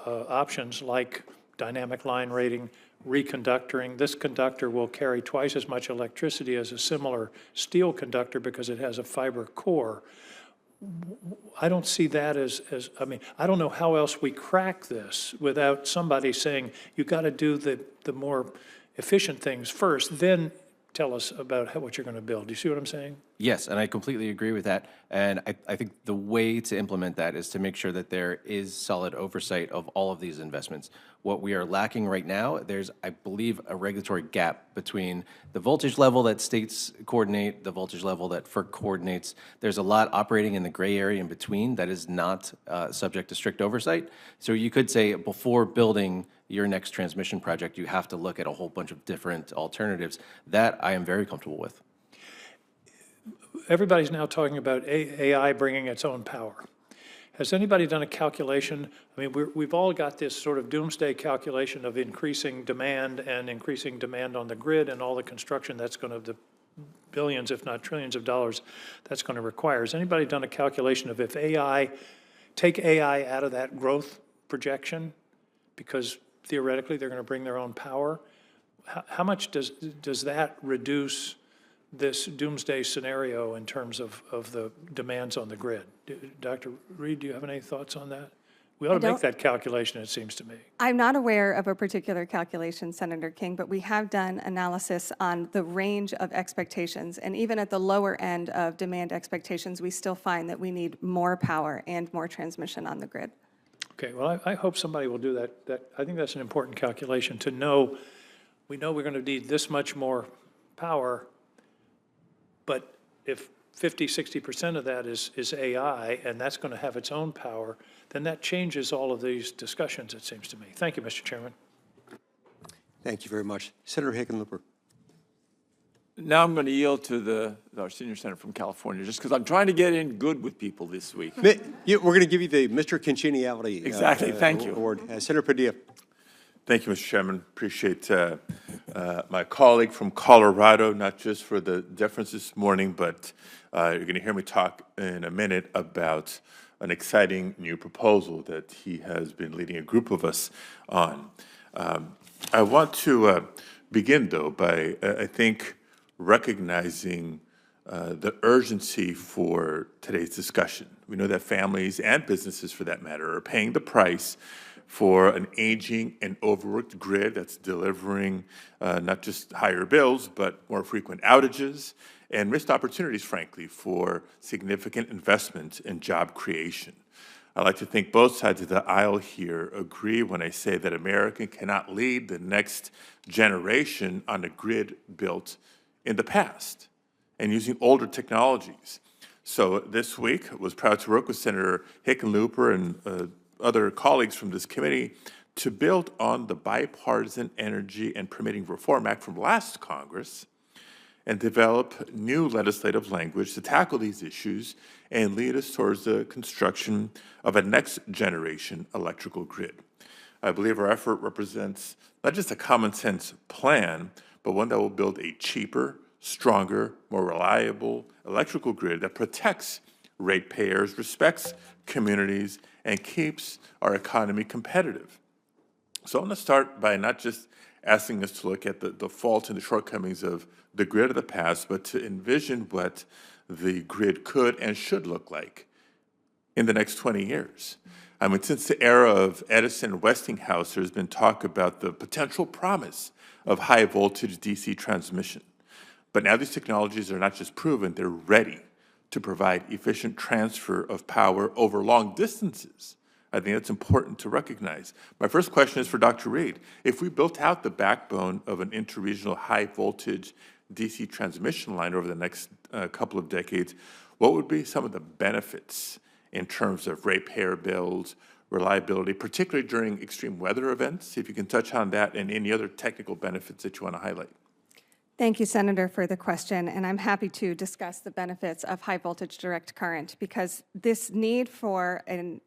options like dynamic line rating, reconductoring. This conductor will carry twice as much electricity as a similar steel conductor because it has a fiber core. I don't see that I mean, I don't know how else we crack this without somebody saying, you got to do the more efficient things first, then tell us about what you're going to build. Do you see what I'm saying? Yes, and I completely agree with that. And I think the way to implement that is to make sure that there is solid oversight of all of these investments. What we are lacking right now, there's, I believe, a regulatory gap between the voltage level that states coordinate, the voltage level that FERC coordinates. There's a lot operating in the gray area in between that is not subject to strict oversight. So you could say before building your next transmission project, you have to look at a whole bunch of different alternatives. That I am very comfortable with. Everybody's now talking about AI bringing its own power. Has anybody done a calculation? I mean, we've all got this sort of doomsday calculation of increasing demand on the grid and all the construction that's going to, the billions, if not trillions of dollars that's going to require. Has anybody done a calculation of if take AI out of that growth projection, because theoretically they're going to bring their own power, how much does that reduce this doomsday scenario in terms of the demands on the grid? Dr. Reed, do you have any thoughts on that? We ought to make that calculation, it seems to me. I'm not aware of a particular calculation, Senator King, but we have done analysis on the range of expectations. And even at the lower end of demand expectations, we still find that we need more power and more transmission on the grid. Okay, well, I hope somebody will do that. I think that's an important calculation to know. We know we're going to need this much more power, but if 50, 60% of that is AI, and that's going to have its own power, then that changes all of these discussions, it seems to me. Thank you, Mr. Chairman. Thank you very much. Senator Hickenlooper. Now I'm going to yield to our senior senator from California, just because I'm trying to get in good with people this week. We're going to give you the Mr. Congeniality Exactly. Thank you. award. Senator Padilla. Thank you, Mr. Chairman. Appreciate my colleague from Colorado, not just for the deference this morning, but you're going to hear me talk in a minute about an exciting new proposal that he has been leading a group of us on. I want to begin, though, by, I think, recognizing the urgency for today's discussion. We know that families and businesses, for that matter, are paying the price for an aging and overworked grid that's delivering not just higher bills, but more frequent outages and missed opportunities, frankly, for significant investment in job creation. I like to think both sides of the aisle here agree when I say that America cannot lead the next generation on a grid built in the past and using older technologies. So this week, I was proud to work with Senator Hickenlooper and other colleagues from this committee to build on the Bipartisan Energy and Permitting Reform Act from last Congress and develop new legislative language to tackle these issues and lead us towards the construction of a next-generation electrical grid. I believe our effort represents not just a common-sense plan, but one that will build a cheaper, stronger, more reliable electrical grid that protects ratepayers, respects communities, and keeps our economy competitive. So I'm going to start by not just asking us to look at the faults and the shortcomings of the grid of the past, but to envision what the grid could and should look like in the next 20 years. I mean, since the era of Edison and Westinghouse, there's been talk about the potential promise of high voltage DC transmission. But now these technologies are not just proven, they're ready to provide efficient transfer of power over long distances. I think that's important to recognize. My first question is for Dr. Reed. If we built out the backbone of an interregional high voltage DC transmission line over the next couple of decades, what would be some of the benefits in terms of ratepayer bills, reliability, particularly during extreme weather events. If you can touch on that and any other technical benefits that you want to highlight. Thank you, Senator, for the question, and I'm happy to discuss the benefits of high voltage direct current because this need for a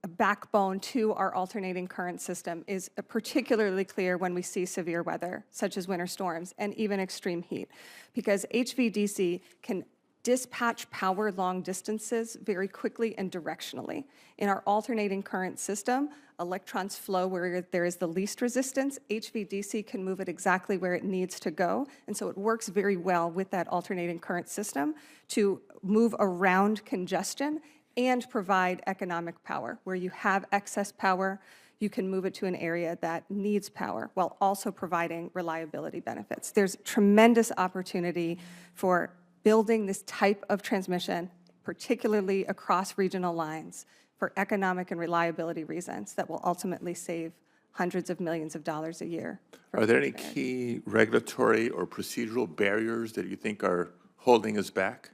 backbone to our alternating current system is particularly clear when we see severe weather, such as winter storms and even extreme heat, because HVDC can dispatch power long distances very quickly and directionally. In our alternating current system, electrons flow where there is the least resistance. HVDC can move it exactly where it needs to go, and so it works very well with that alternating current system to move around congestion and provide economic power. Where you have excess power, you can move it to an area that needs power while also providing reliability benefits. There's tremendous opportunity for building this type of transmission, particularly across regional lines, for economic and reliability reasons that will ultimately save hundreds of millions of dollars a year. Are there any key regulatory or procedural barriers that you think are holding us back?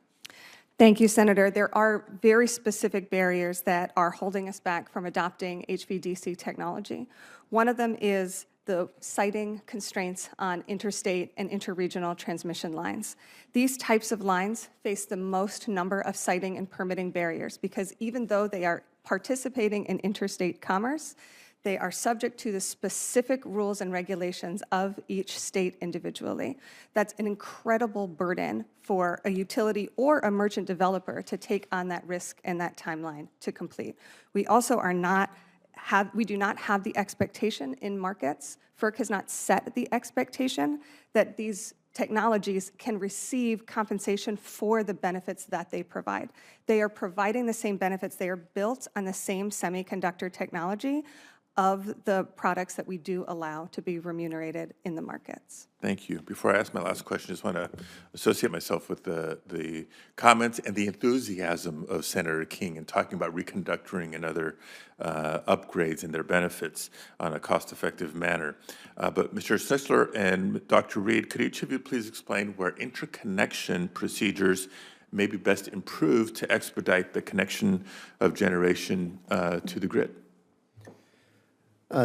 Thank you, Senator. There are very specific barriers that are holding us back from adopting HVDC technology. One of them is the siting constraints on interstate and interregional transmission lines. These types of lines face the most number of siting and permitting barriers because even though they are participating in interstate commerce, they are subject to the specific rules and regulations of each state individually. That's an incredible burden for a utility or a merchant developer to take on that risk and that timeline to complete. We also we do not have the expectation in markets, FERC has not set the expectation that these technologies can receive compensation for the benefits that they provide. They are providing the same benefits. They are built on the same semiconductor technology of the products that we do allow to be remunerated in the markets. Thank you. Before I ask my last question, I just want to associate myself with the comments and the enthusiasm of Senator King in talking about reconductoring and other upgrades and their benefits on a cost-effective manner. But Mr. Snitler and Dr. Reed, could each of you please explain where interconnection procedures may be best improved to expedite the connection of generation to the grid?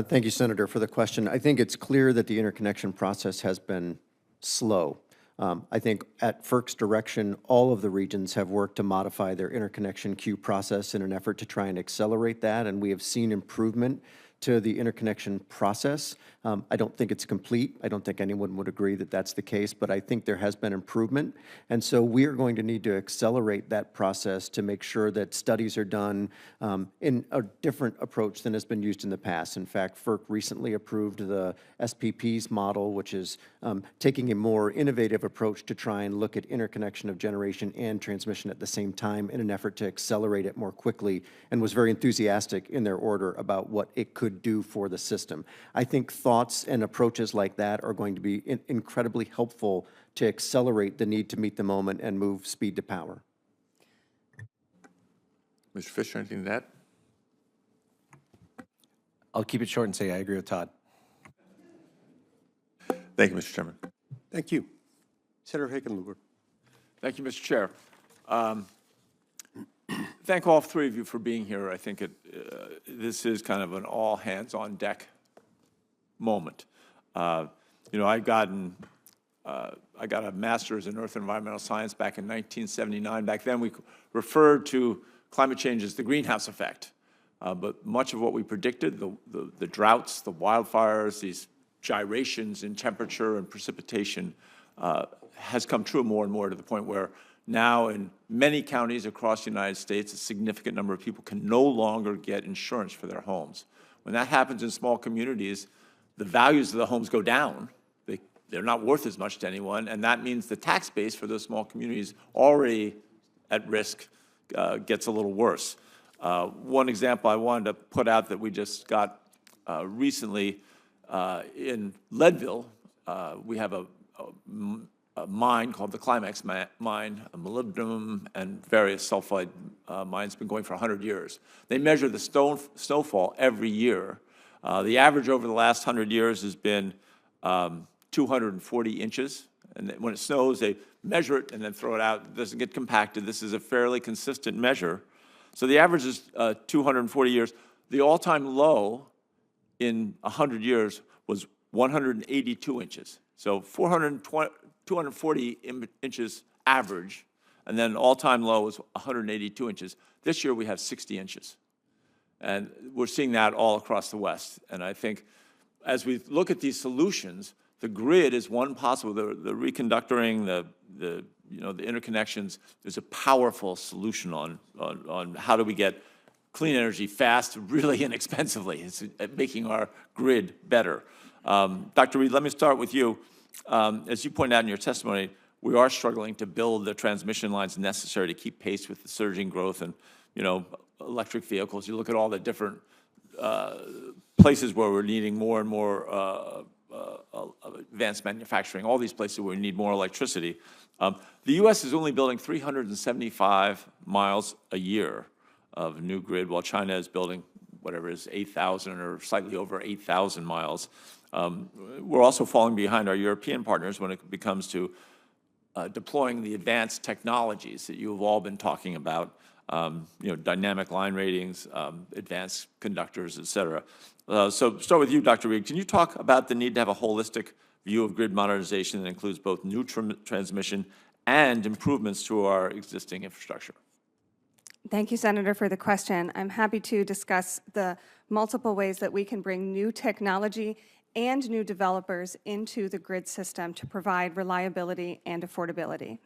Thank you, Senator, for the question. I think it's clear that the interconnection process has been slow. I think at FERC's direction, all of the regions have worked to modify their interconnection queue process in an effort to try and accelerate that, and we have seen improvement to the interconnection process. I don't think it's complete. I don't think anyone would agree that that's the case, but I think there has been improvement. And so we are going to need to accelerate that process to make sure that studies are done in a different approach than has been used in the past. In fact, FERC recently approved the SPP's model, which is taking a more innovative approach to try and look at interconnection of generation and transmission at the same time in an effort to accelerate it more quickly, and was very enthusiastic in their order about what it could do for the system. I think thoughts and approaches like that are going to be incredibly helpful to accelerate the need to meet the moment and move speed to power. Mr. Fischer, anything to add? I'll keep it short and say I agree with Todd. Thank you, Mr. Chairman. Thank you. Senator Hickenlooper. Thank you, Mr. Chair. Thank all three of you for being here. I think this is kind of an all-hands-on-deck moment. You know, I got a master's in Earth and Environmental Science back in 1979. Back then, we referred to climate change as the greenhouse effect. But much of what we predicted, the droughts, the wildfires, these gyrations in temperature and precipitation, has come true more and more to the point where now in many counties across the United States, a significant number of people can no longer get insurance for their homes. When that happens in small communities, the values of the homes go down. They're not worth as much to anyone, and that means the tax base for those small communities already at risk gets a little worse. One example I wanted to put out that we just got recently in Leadville, we have a mine called the Climax mine, a molybdenum and various sulfide mines, been going for 100 years. They measure the snowfall every year. The average over the last 100 years has been 240 inches. And when it snows, they measure it and then throw it out. It doesn't get compacted. This is a fairly consistent measure. So the average is 240 years. The all-time low in 100 years was 182 inches. So 240 inches average, and then all-time low was 182 inches. This year we have 60 inches. And we're seeing that all across the West. And I think as we look at these solutions, the grid is one possible, the reconductoring, the interconnections is a powerful solution on how do we get clean energy fast, really inexpensively. It's making our grid better. Dr. Reed, let me start with you. As you pointed out in your testimony, we are struggling to build the transmission lines necessary to keep pace with the surging growth and, electric vehicles. You look at all the different places where we're needing more and more advanced manufacturing, all these places where we need more electricity. The U.S. is only building 375 miles a year of new grid, while China is building whatever it is, 8,000 or slightly over 8,000 miles. We're also falling behind our European partners when it comes to deploying the advanced technologies that you have all been talking about, dynamic line ratings, advanced conductors, et cetera. So start with you, Dr. Reed. Can you talk about the need to have a holistic view of grid modernization that includes both new transmission and improvements to our existing infrastructure? Thank you, Senator, for the question. I'm happy to discuss the multiple ways that we can bring new technology and new developers into the grid system to provide reliability and affordability.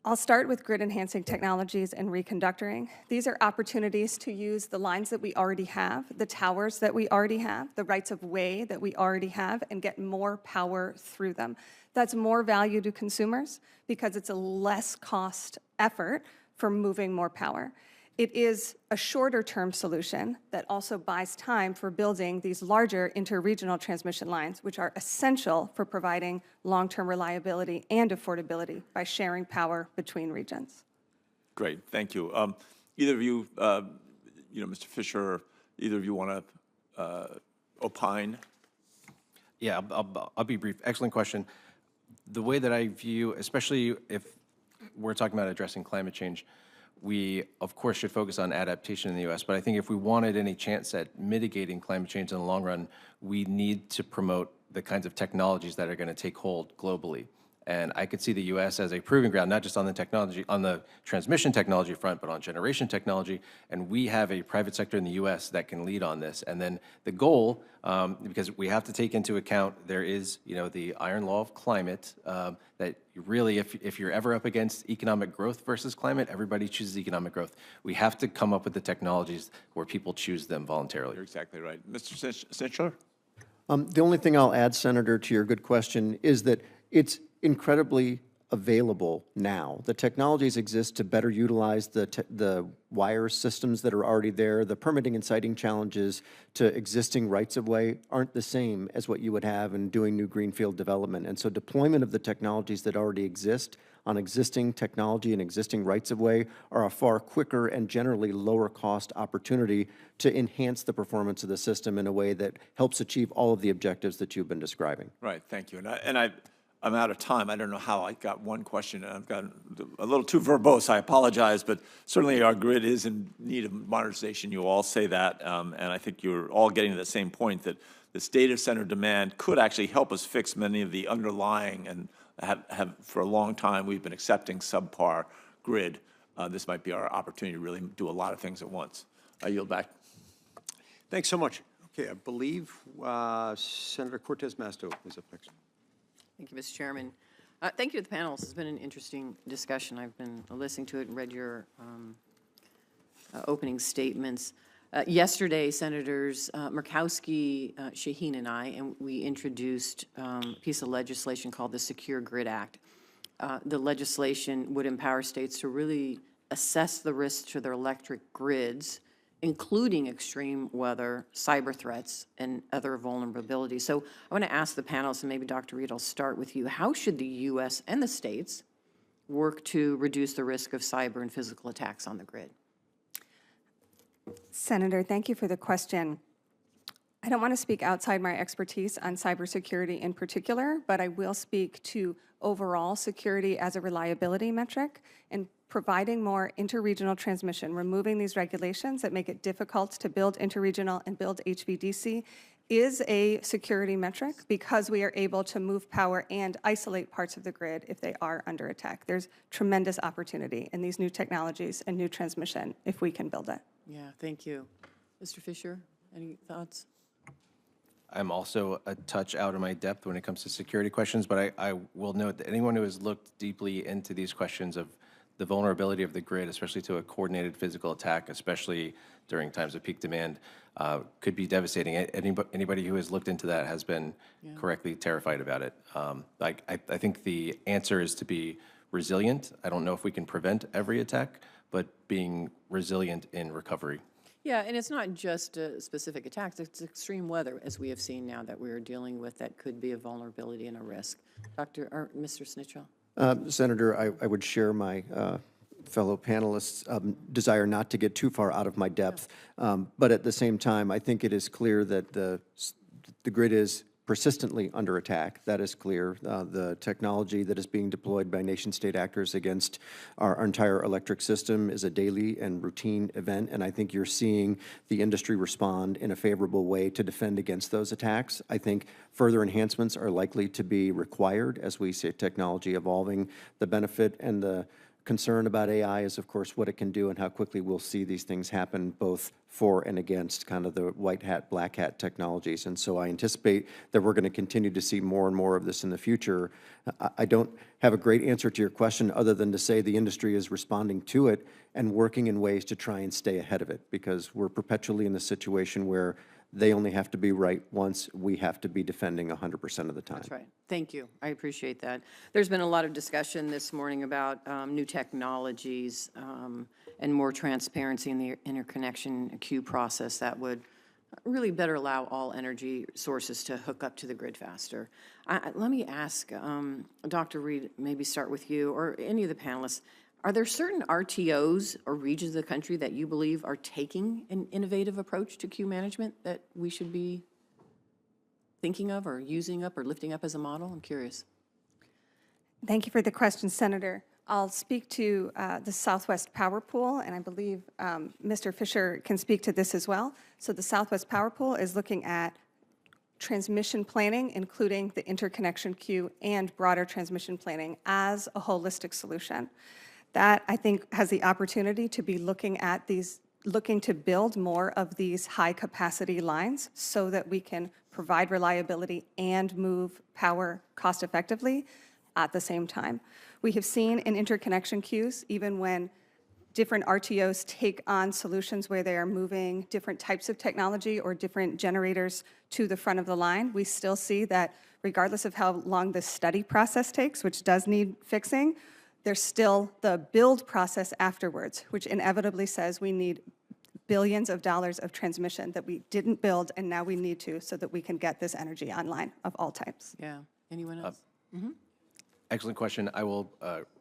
I'll start with grid-enhancing technologies and reconductoring. These are opportunities to use the lines that we already have, the towers that we already have, the rights of way that we already have, and get more power through them. That's more value to consumers because it's a less cost effort for moving more power. It is a shorter-term solution that also buys time for building these larger interregional transmission lines, which are essential for providing long-term reliability and affordability by sharing power between regions. Great, thank you. Either of you, Mr. Fischer, either of you want to opine? Yeah, I'll be brief. Excellent question. The way that I view, especially if we're talking about addressing climate change, we, of course, should focus on adaptation in the U.S., but I think if we wanted any chance at mitigating climate change in the long run, we need to promote the kinds of technologies that are going to take hold globally. And I could see the U.S. as a proving ground, not just on the technology, on the transmission technology front, but on generation technology. And we have a private sector in the U.S. that can lead on this. And then the goal, because we have to take into account, there is, the iron law of climate, that really, if you're ever up against economic growth versus climate, everybody chooses economic growth. We have to come up with the technologies where people choose them voluntarily. You're exactly right. Mr. Snitler? The only thing I'll add, Senator, to your good question is that it's incredibly available now. The technologies exist to better utilize the wire systems that are already there. The permitting and siting challenges to existing rights-of-way aren't the same as what you would have in doing new greenfield development. And so deployment of the technologies that already exist on existing technology and existing rights-of-way are a far quicker and generally lower-cost opportunity to enhance the performance of the system in a way that helps achieve all of the objectives that you've been describing. Right, thank you. I'm out of time. I don't know how I got one question, and I've gotten a little too verbose. I apologize, but certainly our grid is in need of modernization. You all say that, and I think you're all getting to the same point that this data center demand could actually help us fix many of the underlying, and have for a long time we've been accepting subpar grid. This might be our opportunity to really do a lot of things at once. I yield back. Thanks so much. Okay, I believe Senator Cortez Masto is up next. Thank you, Mr. Chairman. Thank you to the panel. This has been an interesting discussion. I've been listening to it and read your opening statements. Yesterday, Senators Murkowski, Shaheen, and we introduced a piece of legislation called the Secure Grid Act. The legislation would empower states to really assess the risks to their electric grids, including extreme weather, cyber threats, and other vulnerabilities. So I want to ask the panelists, and maybe Dr. Reed, I'll start with you. How should the U.S. and the states work to reduce the risk of cyber and physical attacks on the grid? Senator, thank you for the question. I don't want to speak outside my expertise on cybersecurity in particular, but I will speak to overall security as a reliability metric and providing more interregional transmission, removing these regulations that make it difficult to build interregional and build HVDC is a security metric because we are able to move power and isolate parts of the grid if they are under attack. There's tremendous opportunity in these new technologies and new transmission if we can build it. Yeah, thank you. Mr. Fischer, any thoughts? I'm also a touch out of my depth when it comes to security questions, but I will note that anyone who has looked deeply into these questions of the vulnerability of the grid, especially to a coordinated physical attack, especially during times of peak demand, could be devastating. Anybody who has looked into that has been correctly terrified about it. I think the answer is to be resilient. I don't know if we can prevent every attack, but being resilient in recovery. Yeah, and it's not just specific attacks, it's extreme weather, as we have seen now that we're dealing with, that could be a vulnerability and a risk. Mr. Snitler? Senator, I would share my fellow panelists' desire not to get too far out of my depth. But at the same time, I think it is clear that the grid is persistently under attack. That is clear. The technology that is being deployed by nation-state actors against our entire electric system is a daily and routine event, and I think you're seeing the industry respond in a favorable way to defend against those attacks. I think further enhancements are likely to be required as we see technology evolving. The benefit and the concern about AI is, of course, what it can do and how quickly we'll see these things happen, both for and against kind of the white hat, black hat technologies. And so I anticipate that we're going to continue to see more and more of this in the future. I don't have a great answer to your question other than to say the industry is responding to it and working in ways to try and stay ahead of it, because we're perpetually in the situation where they only have to be right once, we have to be defending 100% of the time. That's right. Thank you. I appreciate that. There's been a lot of discussion this morning about new technologies and more transparency in the interconnection queue process that would really better allow all energy sources to hook up to the grid faster. Let me ask Dr. Reed, maybe start with you or any of the panelists. Are there certain RTOs or regions of the country that you believe are taking an innovative approach to queue management that we should be thinking of or using up or lifting up as a model? I'm curious. Thank you for the question, Senator. I'll speak to the Southwest Power Pool, and I believe Mr. Fischer can speak to this as well. So the Southwest Power Pool is looking at transmission planning, including the interconnection queue and broader transmission planning as a holistic solution. That, I think, has the opportunity to be looking to build more of these high-capacity lines so that we can provide reliability and move power cost-effectively at the same time. We have seen in interconnection queues, even when different RTOs take on solutions where they are moving different types of technology or different generators to the front of the line, we still see that regardless of how long the study process takes, which does need fixing, there's still the build process afterwards, which inevitably says we need billions of dollars of transmission that we didn't build and now we need to so that we can get this energy online of all types. Yeah. Anyone else? Excellent question. I will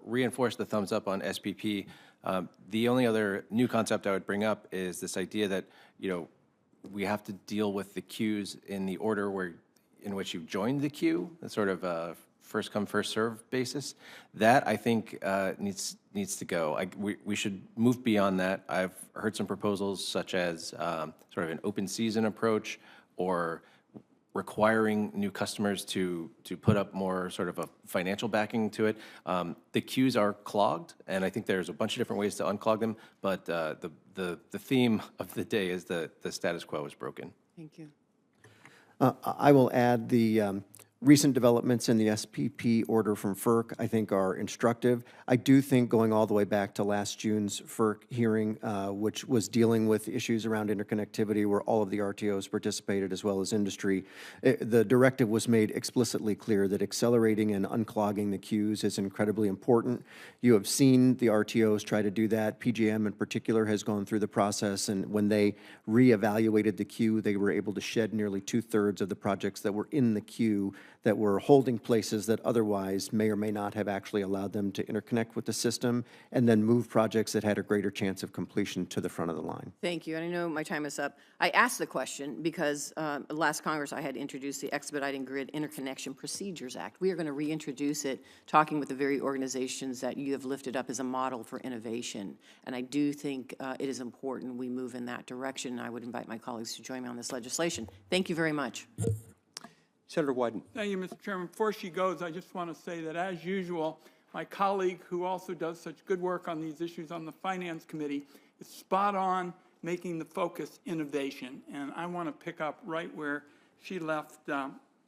reinforce the thumbs up on SPP. The only other new concept I would bring up is this idea that, we have to deal with the queues in the order in which you've joined the queue, that's sort of a first come, first serve basis. That, I think, needs to go. We should move beyond that. I've heard some proposals such as sort of an open season approach or requiring new customers to put up more sort of a financial backing to it. The queues are clogged, and I think there's a bunch of different ways to unclog them, but the theme of the day is the status quo is broken. Thank you. I will add the recent developments in the SPP order from FERC, I think, are instructive. I do think going all the way back to last June's FERC hearing, which was dealing with issues around interconnectivity where all of the RTOs participated as well as industry, the directive was made explicitly clear that accelerating and unclogging the queues is incredibly important. You have seen the RTOs try to do that. PJM in particular has gone through the process, and when they reevaluated the queue, they were able to shed nearly 2/3 of the projects that were in the queue that were holding places that otherwise may or may not have actually allowed them to interconnect with the system, and then move projects that had a greater chance of completion to the front of the line. Thank you, and I know my time is up. I asked the question because last Congress I had introduced the Expediting Grid Interconnection Procedures Act. We are going to reintroduce it, talking with the very organizations that you have lifted up as a model for innovation. And I do think it is important we move in that direction. I would invite my colleagues to join me on this legislation. Thank you very much. Senator Wyden. Thank you, Mr. Chairman. Before she goes, I just want to say that, as usual, my colleague, who also does such good work on these issues on the Finance Committee, is spot on making the focus innovation. And I want to pick up right where she left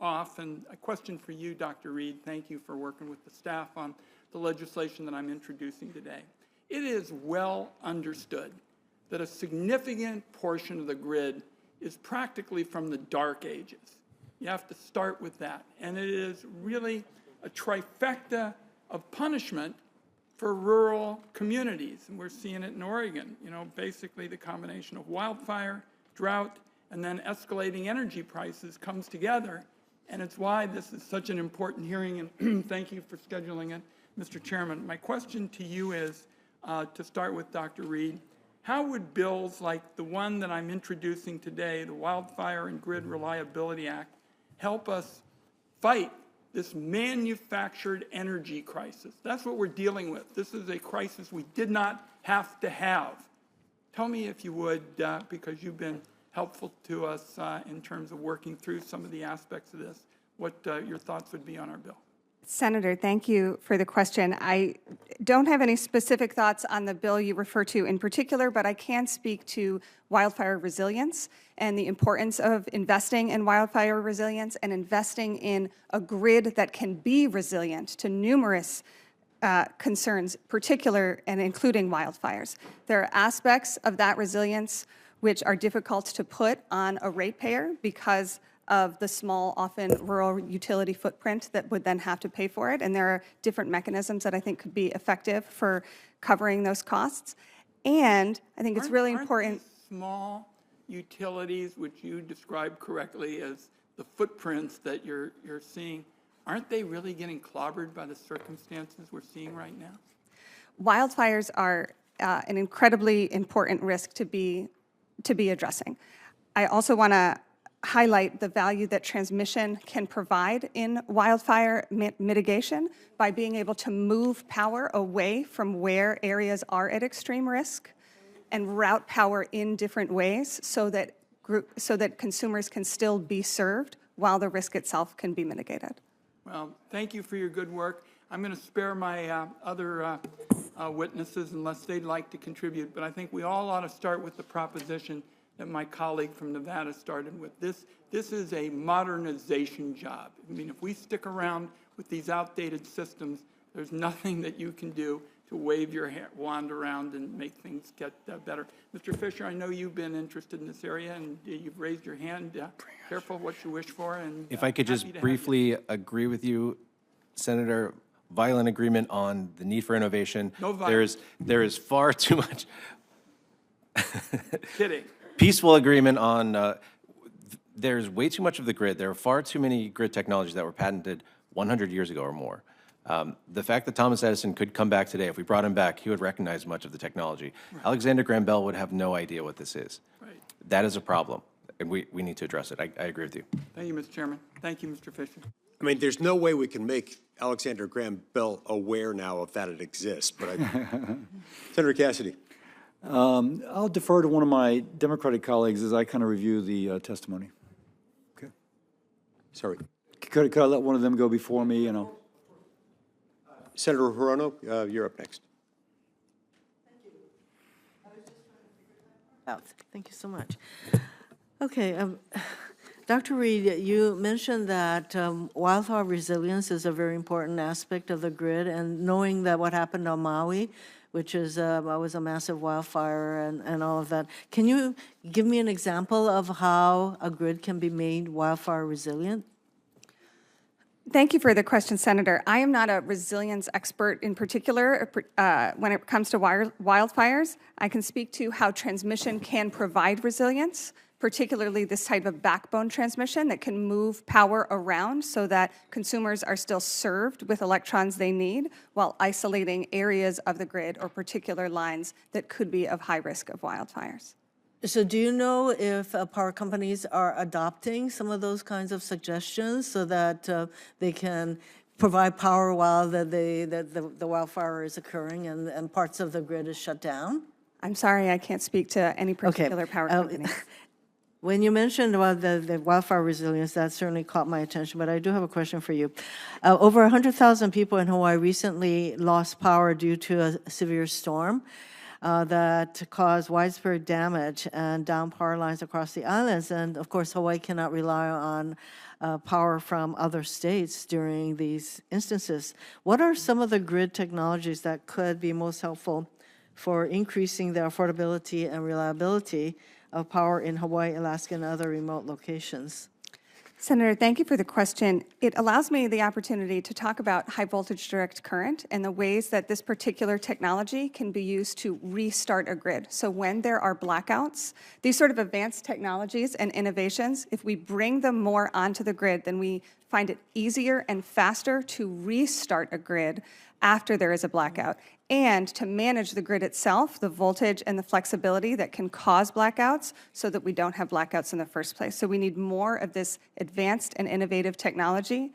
off. And a question for you, Dr. Reed. Thank you for working with the staff on the legislation that I'm introducing today. It is well understood that a significant portion of the grid is practically from the dark ages. You have to start with that. And it is really a trifecta of punishment for rural communities. And we're seeing it in Oregon, basically the combination of wildfire, drought, and then escalating energy prices comes together. And it's why this is such an important hearing, and thank you for scheduling it, Mr. Chairman. My question to you is, to start with Dr. Reed, how would bills like the one that I'm introducing today, the Wildfire and Grid Reliability Act, help us fight this manufactured energy crisis? That's what we're dealing with. This is a crisis we did not have to have. Tell me, if you would, because you've been helpful to us in terms of working through some of the aspects of this, what your thoughts would be on our bill. Senator, thank you for the question. I don't have any specific thoughts on the bill you refer to in particular, but I can speak to wildfire resilience and the importance of investing in wildfire resilience and investing in a grid that can be resilient to numerous concerns, particular and including wildfires. There are aspects of that resilience which are difficult to put on a ratepayer because of the small, often rural utility footprint that would then have to pay for it. And there are different mechanisms that I think could be effective for covering those costs. And I think it's really important. Aren't these small utilities, which you described correctly as the footprints that you're seeing, aren't they really getting clobbered by the circumstances we're seeing right now? Wildfires are an incredibly important risk to be addressing. I also want to highlight the value that transmission can provide in wildfire mitigation by being able to move power away from where areas are at extreme risk and route power in different ways so that consumers can still be served while the risk itself can be mitigated. Well, thank you for your good work. I'm going to spare my other witnesses unless they'd like to contribute, but I think we all ought to start with the proposition that my colleague from Nevada started with. This is a modernization job. I mean, if we stick around with these outdated systems, there's nothing that you can do to wave your wand around and make things get better. Mr. Fischer, I know you've been interested in this area, and you've raised your hand. Careful what you wish for. And if I could just briefly agree with you, Senator, violent agreement on the need for innovation. No violence. There is far too much. Kidding. Peaceful agreement on, there's way too much of the grid. There are far too many grid technologies that were patented 100 years ago or more. The fact that Thomas Edison could come back today, if we brought him back, he would recognize much of the technology. Right. Alexander Graham Bell would have no idea what this is. Right. That is a problem, and we need to address it. I agree with you. Thank you, Mr. Chairman. Thank you, Mr. Fischer. I mean, there's no way we can make Alexander Graham Bell aware now of that it exists, but Senator Cassidy. I'll defer to one of my Democratic colleagues as I kind of review the testimony. Okay. Sorry. Could I let one of them go before me, Senator Hirono, you're up next. Thank you so much. Okay, Dr. Reed, you mentioned that wildfire resilience is a very important aspect of the grid, and knowing that what happened on Maui, which is was a massive wildfire and all of that. Can you give me an example of how a grid can be made wildfire resilient? Thank you for the question, Senator. I am not a resilience expert in particular when it comes to wildfires. I can speak to how transmission can provide resilience particularly this type of backbone transmission that can move power around so that consumers are still served with electrons they need while isolating areas of the grid or particular lines that could be of high risk of wildfires. So do you know if power companies are adopting some of those kinds of suggestions so that they can provide power while the wildfire is occurring and parts of the grid is shut down? I'm sorry, I can't speak to any particular power company. When you mentioned about the wildfire resilience, that certainly caught my attention, but I do have a question for you. Over 100,000 people in Hawaii recently lost power due to a severe storm that caused widespread damage and down power lines across the islands. And of course, Hawaii cannot rely on power from other states during these instances. What are some of the grid technologies that could be most helpful for increasing the affordability and reliability of power in Hawaii, Alaska, and other remote locations? Senator, thank you for the question. It allows me the opportunity to talk about high voltage direct current and the ways that this particular technology can be used to restart a grid. So when there are blackouts, these sort of advanced technologies and innovations, if we bring them more onto the grid, then we find it easier and faster to restart a grid after there is a blackout, and to manage the grid itself, the voltage and the flexibility that can cause blackouts so that we don't have blackouts in the first place. So we need more of this advanced and innovative technology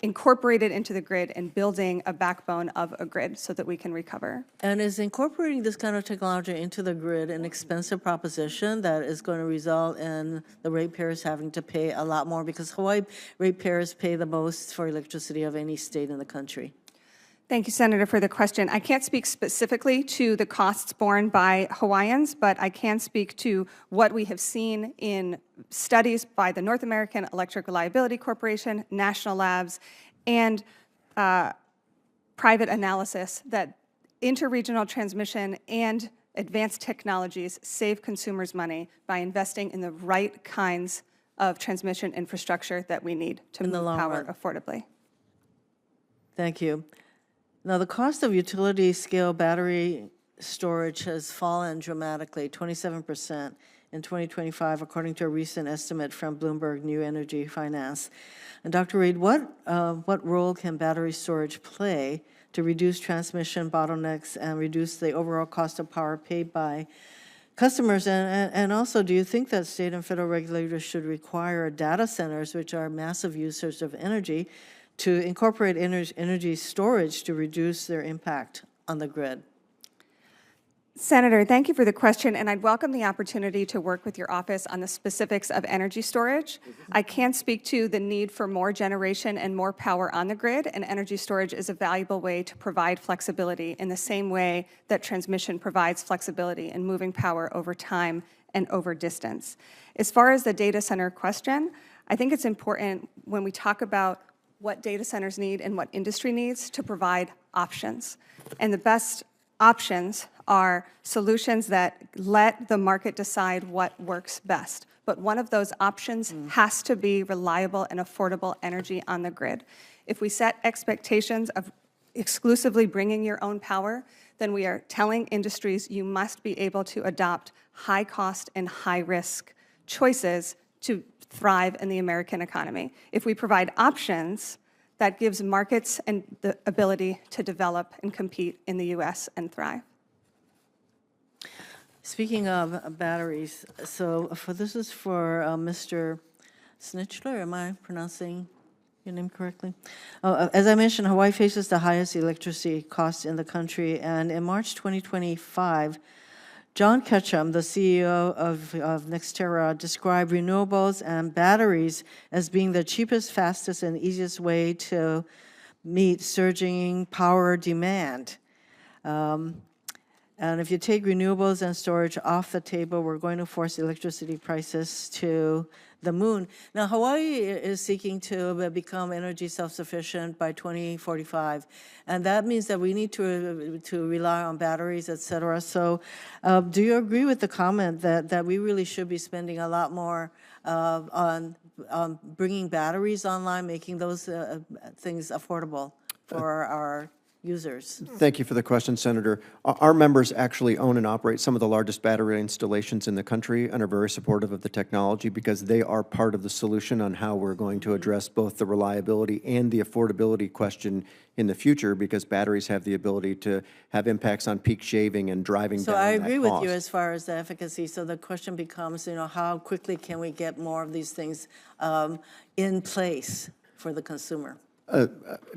incorporated into the grid and building a backbone of a grid so that we can recover. And is incorporating this kind of technology into the grid an expensive proposition that is going to result in the ratepayers having to pay a lot more? Because Hawaii ratepayers pay the most for electricity of any state in the country. Thank you, Senator, for the question. I can't speak specifically to the costs borne by Hawaiians, but I can speak to what we have seen in studies by the North American Electric Reliability Corporation, national labs, and private analysis that interregional transmission and advanced technologies save consumers money by investing in the right kinds of transmission infrastructure that we need to move power affordably. Thank you. Now, the cost of utility-scale battery storage has fallen dramatically, 27% in 2025, according to a recent estimate from Bloomberg New Energy Finance. And Dr. Reed, what role can battery storage play to reduce transmission bottlenecks and reduce the overall cost of power paid by customers? And also, do you think that state and federal regulators should require data centers, which are massive users of energy, to incorporate energy storage to reduce their impact on the grid? Senator, thank you for the question, and I'd welcome the opportunity to work with your office on the specifics of energy storage. I can speak to the need for more generation and more power on the grid, and energy storage is a valuable way to provide flexibility in the same way that transmission provides flexibility in moving power over time and over distance. As far as the data center question, I think it's important when we talk about what data centers need and what industry needs to provide options. And the best options are solutions that let the market decide what works best. But one of those options has to be reliable and affordable energy on the grid. If we set expectations of exclusively bringing your own power, then we are telling industries you must be able to adopt high cost and high risk choices to thrive in the American economy. If we provide options, that gives markets and the ability to develop and compete in the U.S. and thrive. Speaking of batteries, so this is for Mr. Snitler. Am I pronouncing your name correctly? As I mentioned, Hawaii faces the highest electricity costs in the country, and in March 2025, John Ketchum, the CEO of Nextera, described renewables and batteries as being the cheapest, fastest, and easiest way to meet surging power demand. And if you take renewables and storage off the table, we're going to force electricity prices to the moon. Now, Hawaii is seeking to become energy self-sufficient by 2045, and that means that we need to rely on batteries, et cetera. So do you agree with the comment that we really should be spending a lot more on bringing batteries online, making those things affordable for our users? Thank you for the question, Senator. Our members actually own and operate some of the largest battery installations in the country and are very supportive of the technology because they are part of the solution on how we're going to address both the reliability and the affordability question in the future, because batteries have the ability to have impacts on peak shaving and driving So down I that agree with you cost. as far as the efficacy. So the question becomes, how quickly can we get more of these things in place for the consumer?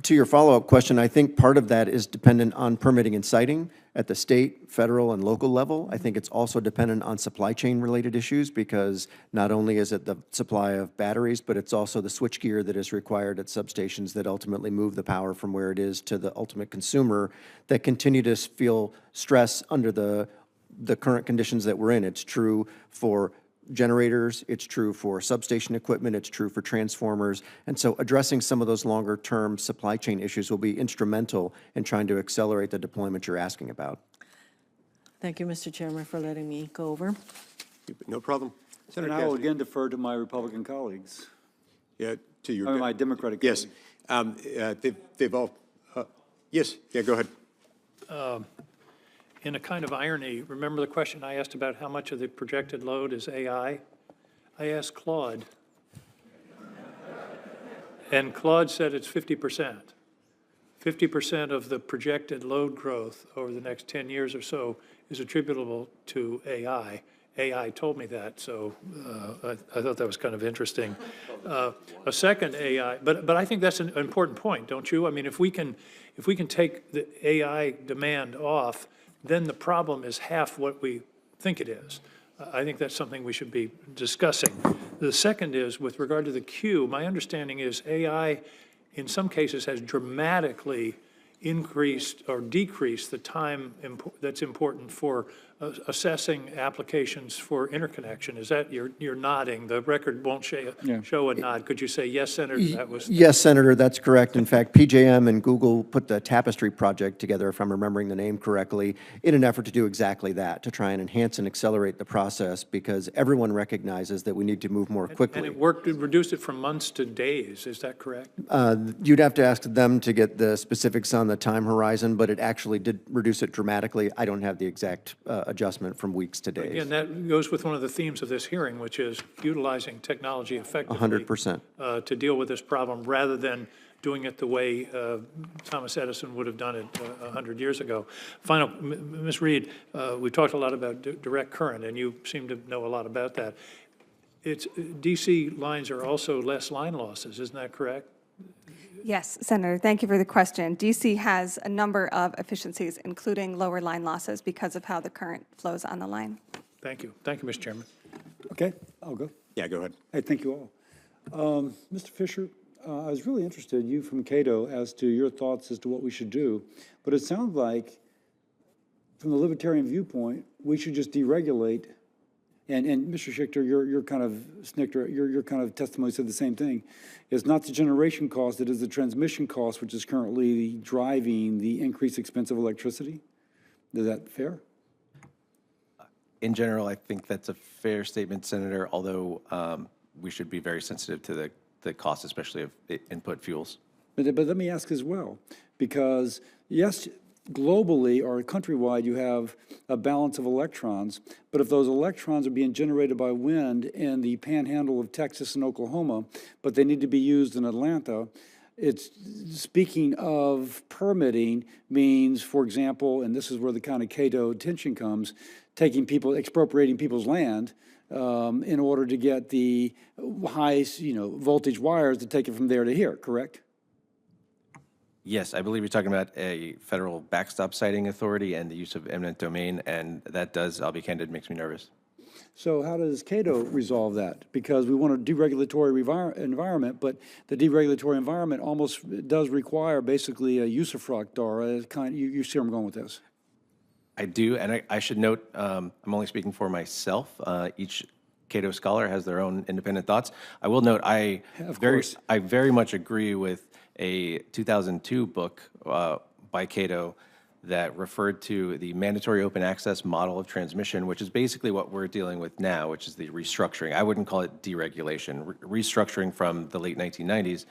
To your follow-up question, I think part of that is dependent on permitting and siting at the state, federal, and local level. I think it's also dependent on supply chain-related issues, because not only is it the supply of batteries, but it's also the switchgear that is required at substations that ultimately move the power from where it is to the ultimate consumer that continue to feel stress under the current conditions that we're in. It's true for generators, it's true for substation equipment, it's true for transformers. And so addressing some of those longer-term supply chain issues will be instrumental in trying to accelerate the deployment you're asking about. Thank you, Mr. Chairman, for letting me go over. No problem. And Senator I will Cassidy. again defer to my Republican colleagues, Yeah, to your. or my Democratic Yes. colleagues. They've all, yes, yeah, go ahead. In a kind of irony, remember the question I asked about how much of the projected load is AI? I asked Claude. And Claude said it's 50%. 50% of the projected load growth over the next 10 years or so is attributable to AI. AI told me that, so I thought that was kind of interesting. A second AI, but I think that's an important point, don't you? I mean, if we can take the AI demand off, then the problem is half what we think it is. I think that's something we should be discussing. The second is, with regard to the queue, my understanding is AI, in some cases, has dramatically increased or decreased the time that's important for assessing applications for interconnection. Is that, you're nodding, the record won't show a nod. Could you say, yes, Senator, that was? Yes, Senator, that's correct. In fact, PJM and Google put the Tapestry project together, if I'm remembering the name correctly, in an effort to do exactly that, to try and enhance and accelerate the process, because everyone recognizes that we need to move more quickly. And it worked, it reduced it from months to days, is that correct? You'd have to ask them to get the specifics on the time horizon, but it actually did reduce it dramatically. I don't have the exact adjustment from weeks to days. Again, that goes with one of the themes of this hearing, which is utilizing technology effectively. 100%. To deal with this problem, rather than doing it the way Thomas Edison would have done it 100 years ago. Final, Ms. Reed, we talked a lot about direct current, and you seem to know a lot about that. DC lines are also less line losses, isn't that correct? Yes, Senator, thank you for the question. DC has a number of efficiencies, including lower line losses because of how the current flows on the line. Thank you. Thank you, Mr. Chairman. Okay, I'll go. Yeah, go ahead. Hey, thank you all. Mr. Fischer, I was really interested, you from Cato, as to your thoughts as to what we should do. But it sounds like, from the libertarian viewpoint, we should just deregulate. And Mr. Schichter, your kind of Snitler, your kind of testimony said the same thing. It's not the generation cost, it is the transmission cost, which is currently driving the increased expense of electricity. Is that fair? In general, I think that's a fair statement, Senator, although we should be very sensitive to the cost, especially of input fuels. But let me ask as well, because yes, globally or countrywide, you have a balance of electrons, but if those electrons are being generated by wind in the panhandle of Texas and Oklahoma, but they need to be used in Atlanta, it's, speaking of permitting, means, for example, and this is where the kind of Cato tension comes, taking people, expropriating people's land in order to get the high, voltage wires to take it from there to here, correct? Yes, I believe you're talking about a federal backstop siting authority and the use of eminent domain, and that does, I'll be candid, makes me nervous. So how does Cato resolve that? Because we want a deregulatory environment, but the deregulatory environment almost does require basically a usufruct or a kind, you see where I'm going with this. I do, and I should note, I'm only speaking for myself. Each Cato scholar has their own independent thoughts. I will note, I very much agree with a 2002 book by Cato that referred to the mandatory open access model of transmission, which is basically what we're dealing with now, which is the restructuring. I wouldn't call it deregulation. Restructuring from the late 1990s,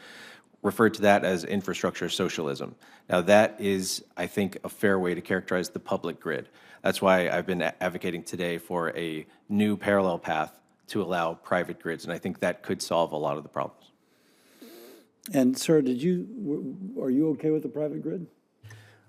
referred to that as infrastructure socialism. Now, that is, I think, a fair way to characterize the public grid. That's why I've been advocating today for a new parallel path to allow private grids, and I think that could solve a lot of the problems. And sir, are you okay with the private grid?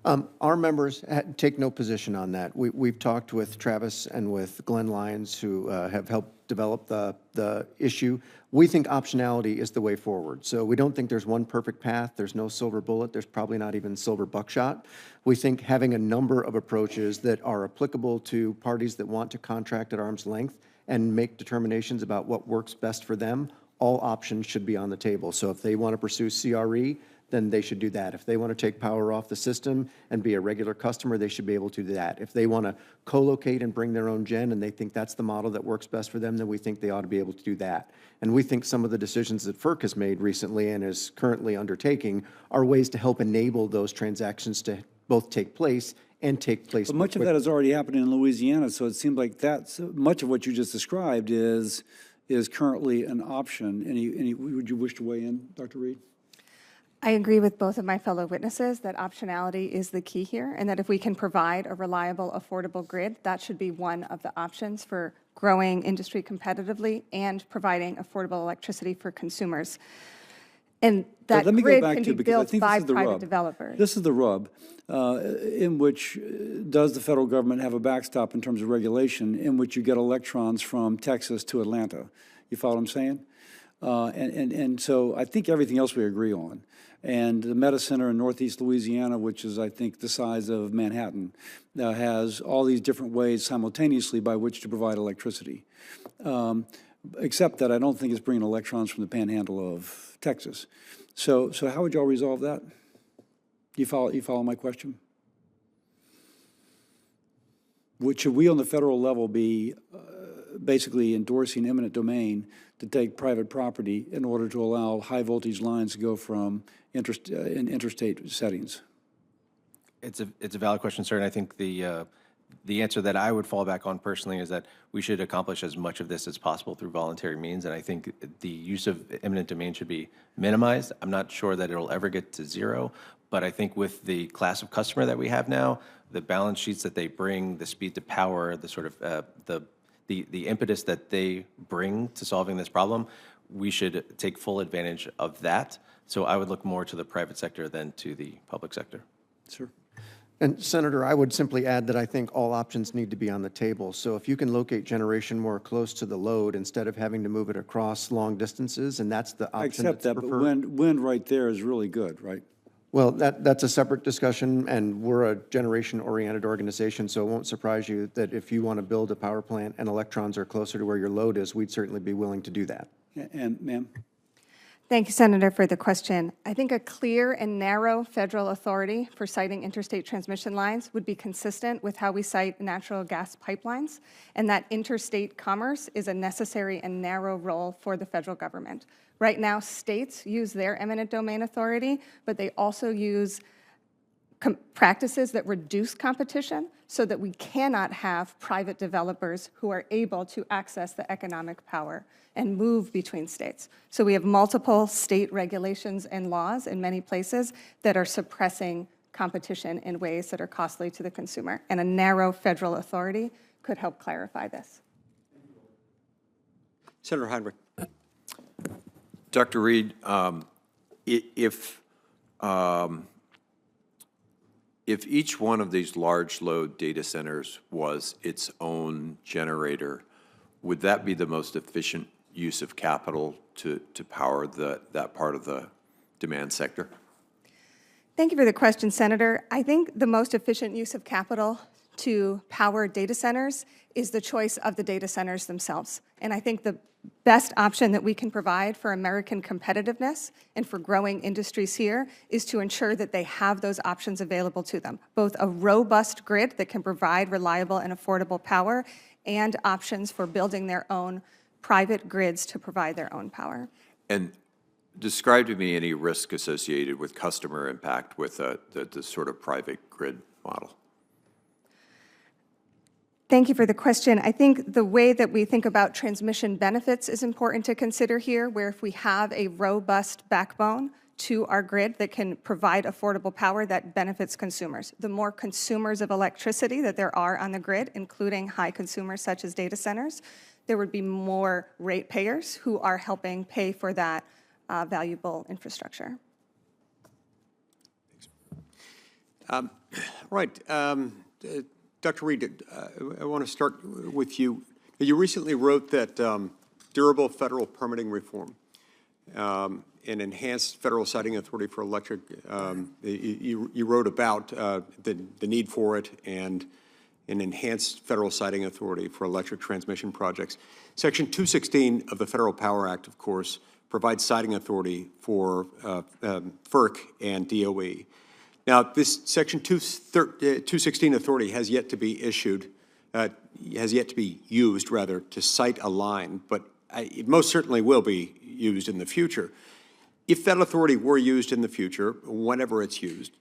Our members take no position on that. We've talked with Travis and with Glenn Lyons, who have helped develop the issue. We think optionality is the way forward. So we don't think there's one perfect path. There's no silver bullet. There's probably not even silver buckshot. We think having a number of approaches that are applicable to parties that want to contract at arm's length and make determinations about what works best for them, all options should be on the table. So if they want to pursue CRE, then they should do that. If they want to take power off the system and be a regular customer, they should be able to do that. If they want to co-locate and bring their own gen and they think that's the model that works best for them, then we think they ought to be able to do that. And we think some of the decisions that FERC has made recently and is currently undertaking are ways to help enable those transactions to both take place and take place. But much of that is already happening in Louisiana, so it seems like that's much of what you just described is currently an option. Would you wish to weigh in, Dr. Reed? I agree with both of my fellow witnesses that optionality is the key here, and that if we can provide a reliable, affordable grid, that should be one of the options for growing industry competitively and providing affordable electricity for consumers. And that grid can be built by private developers. This is the rub, in which does the federal government have a backstop in terms of regulation in which you get electrons from Texas to Atlanta? You follow what I'm saying? And so I think everything else we agree on. And the Meta Center in Northeast Louisiana, which is, I think, the size of Manhattan, has all these different ways simultaneously by which to provide electricity. Except that I don't think it's bringing electrons from the panhandle of Texas. So how would y'all resolve that? You follow my question? Should we on the federal level be basically endorsing eminent domain to take private property in order to allow high voltage lines to go from interstate settings? It's a valid question, sir, and I think the answer that I would fall back on personally is that we should accomplish as much of this as possible through voluntary means, and I think the use of eminent domain should be minimized. I'm not sure that it'll ever get to zero, but I think with the class of customer that we have now, the balance sheets that they bring, the speed to power, the sort of the impetus that they bring to solving this problem, we should take full advantage of that. So I would look more to the private sector than to the public sector. Sir. And Senator, I would simply add that I think all options need to be on the table. So if you can locate generation more close to the load instead of having to move it across long distances, and that's the option that's preferred. I accept that, but wind right there is really good, right? Well, that's a separate discussion, and we're a generation-oriented organization, so it won't surprise you that if you want to build a power plant and electrons are closer to where your load is, we'd certainly be willing to do that. And ma'am? Thank you, Senator, for the question. I think a clear and narrow federal authority for siting interstate transmission lines would be consistent with how we site natural gas pipelines, and that interstate commerce is a necessary and narrow role for the federal government. Right now, states use their eminent domain authority, but they also use practices that reduce competition so that we cannot have private developers who are able to access the economic power and move between states. So we have multiple state regulations and laws in many places that are suppressing competition in ways that are costly to the consumer, and a narrow federal authority could help clarify this. Senator Heinrich. Dr. Reed, if each one of these large load data centers was its own generator, would that be the most efficient use of capital to power that part of the demand sector? Thank you for the question, Senator. I think the most efficient use of capital to power data centers is the choice of the data centers themselves. And I think the best option that we can provide for American competitiveness and for growing industries here is to ensure that they have those options available to them, both a robust grid that can provide reliable and affordable power and options for building their own private grids to provide their own power. And describe to me any risk associated with customer impact with the sort of private grid model. Thank you for the question. I think the way that we think about transmission benefits is important to consider here, where if we have a robust backbone to our grid that can provide affordable power, that benefits consumers. The more consumers of electricity that there are on the grid, including high consumers such as data centers, there would be more ratepayers who are helping pay for that valuable infrastructure. Right. Dr. Reed, I want to start with you. You recently wrote that durable federal permitting reform and enhanced federal siting authority for electric, you wrote about the need for it and an enhanced federal siting authority for electric transmission projects. Section 216 of the Federal Power Act, of course, provides siting authority for FERC and DOE. Now, this Section 216 authority has yet to be issued, has yet to be used, rather, to site a line, but it most certainly will be used in the future. If that authority were used in the future, whenever it's used,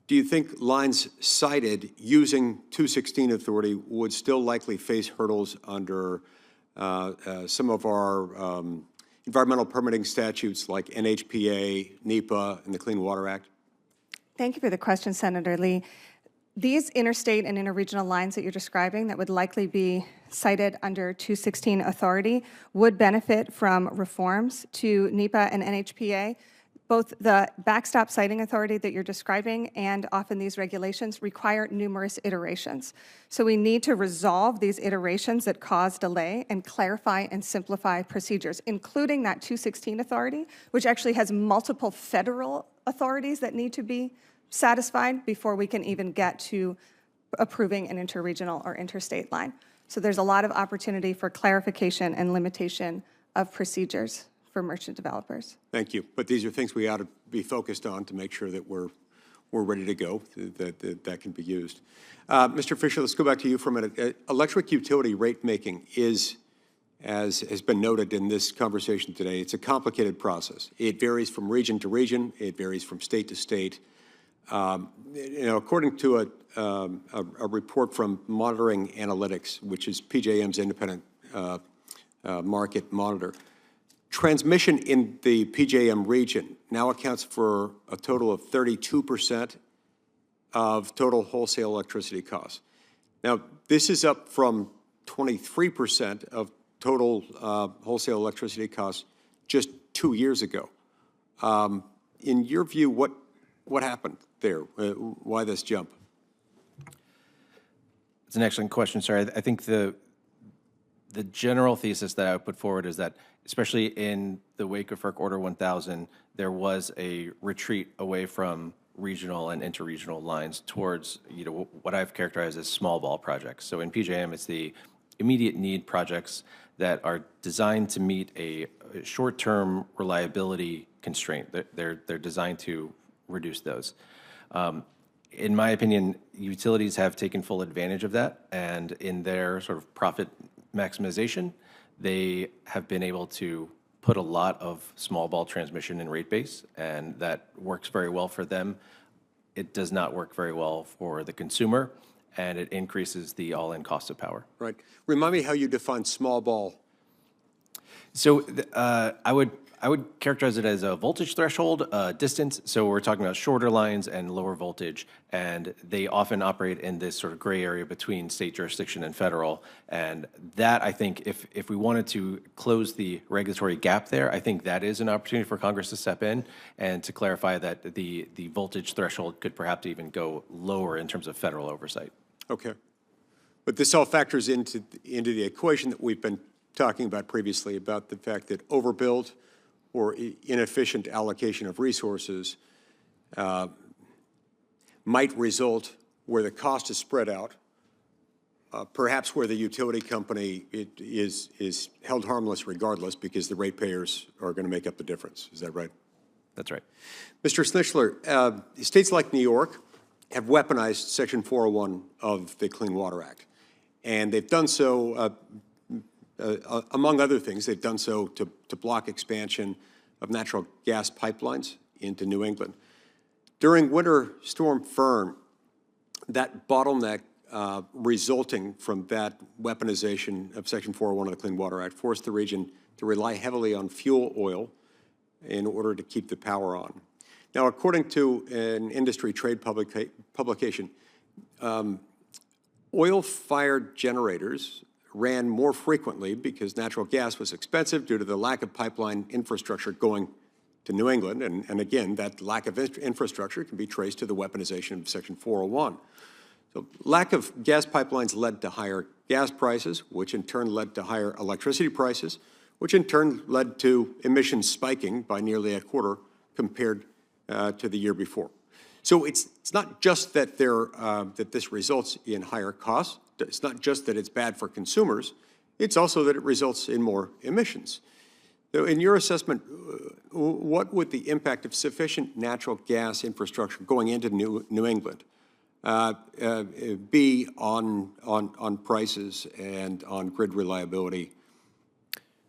do you think lines sited using 216 authority would still likely face hurdles under some of our environmental permitting statutes like NHPA, NEPA, and the Clean Water Act? Thank you for the question, Senator Lee. These interstate and interregional lines that you're describing that would likely be cited under 216 authority would benefit from reforms to NEPA and NHPA. Both the backstop siting authority that you're describing and often these regulations require numerous iterations. So we need to resolve these iterations that cause delay and clarify and simplify procedures, including that 216 authority, which actually has multiple federal authorities that need to be satisfied before we can even get to approving an interregional or interstate line. So there's a lot of opportunity for clarification and limitation of procedures for merchant developers. Thank you. But these are things we ought to be focused on to make sure that we're ready to go, that can be used. Mr. Fischer, let's go back to you for a minute. Electric utility rate making is, as has been noted in this conversation today, it's a complicated process. It varies from region to region. It varies from state to state. According to a report from Monitoring Analytics, which is PJM's independent market monitor, transmission in the PJM region now accounts for a total of 32% of total wholesale electricity costs. Now, this is up from 23% of total wholesale electricity costs just 2 years ago. In your view, what happened there? Why this jump? It's an excellent question, sir. I think the general thesis that I would put forward is that, especially in the wake of FERC Order 1000, there was a retreat away from regional and interregional lines towards what I've characterized as small ball projects. So in PJM, it's the immediate need projects that are designed to meet a short-term reliability constraint. They're designed to reduce those. In my opinion, utilities have taken full advantage of that, and in their sort of profit maximization, they have been able to put a lot of small ball transmission in rate base, and that works very well for them. It does not work very well for the consumer, and it increases the all-in cost of power. Right. Remind me how you define small ball. So I would characterize it as a voltage threshold, distance. So we're talking about shorter lines and lower voltage, and they often operate in this sort of gray area between state jurisdiction and federal. And that, I think, if we wanted to close the regulatory gap there, I think that is an opportunity for Congress to step in and to clarify that the voltage threshold could perhaps even go lower in terms of federal oversight. Okay. But this all factors into the equation that we've been talking about previously, about the fact that overbuild or inefficient allocation of resources might result where the cost is spread out, perhaps where the utility company is held harmless regardless because the ratepayers are going to make up the difference. Is that right? That's right. Mr. Snitler, states like New York have weaponized Section 401 of the Clean Water Act, and they've done so among other things, they've done so to block expansion of natural gas pipelines into New England. During Winter Storm Fern, that bottleneck resulting from that weaponization of Section 401 of the Clean Water Act forced the region to rely heavily on fuel oil in order to keep the power on. Now, according to an industry trade publication, oil-fired generators ran more frequently because natural gas was expensive due to the lack of pipeline infrastructure going to New England. And again, that lack of infrastructure can be traced to the weaponization of Section 401. So lack of gas pipelines led to higher gas prices, which in turn led to higher electricity prices, which in turn led to emissions spiking by nearly a quarter compared to the year before. So it's not just that that this results in higher costs. It's not just that it's bad for consumers. It's also that it results in more emissions. So in your assessment, what would the impact of sufficient natural gas infrastructure going into New England be on prices and on grid reliability?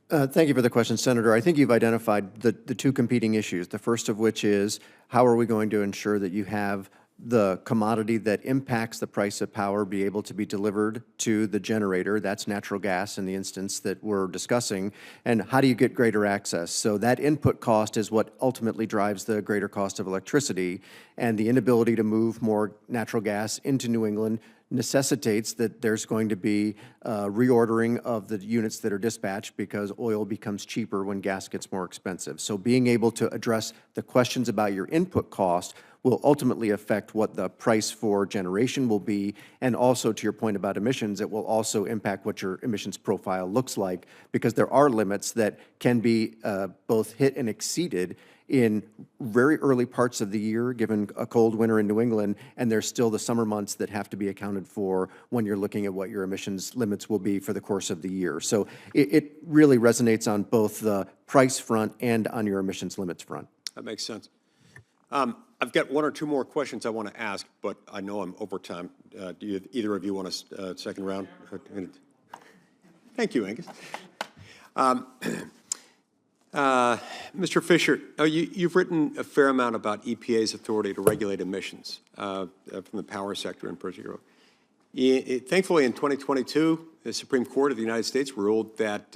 Thank you for the question, Senator. I think you've identified the two competing issues, the first of which is how are we going to ensure that you have the commodity that impacts the price of power be able to be delivered to the generator. That's natural gas in the instance that we're discussing. And how do you get greater access? So that input cost is what ultimately drives the greater cost of electricity. And the inability to move more natural gas into New England necessitates that there's going to be reordering of the units that are dispatched because oil becomes cheaper when gas gets more expensive. So being able to address the questions about your input cost will ultimately affect what the price for generation will be, and also to your point about emissions, it will also impact what your emissions profile looks like, because there are limits that can be both hit and exceeded in very early parts of the year, given a cold winter in New England, and there's still the summer months that have to be accounted for when you're looking at what your emissions limits will be for the course of the year. So it really resonates on both the price front and on your emissions limits front. That makes sense. I've got one or two more questions I want to ask, but I know I'm over time. Do either of you want a second round? Thank you, Angus. Mr. Fischer, you've written a fair amount about EPA's authority to regulate emissions from the power sector in particular. Thankfully, in 2022, the Supreme Court of the United States ruled that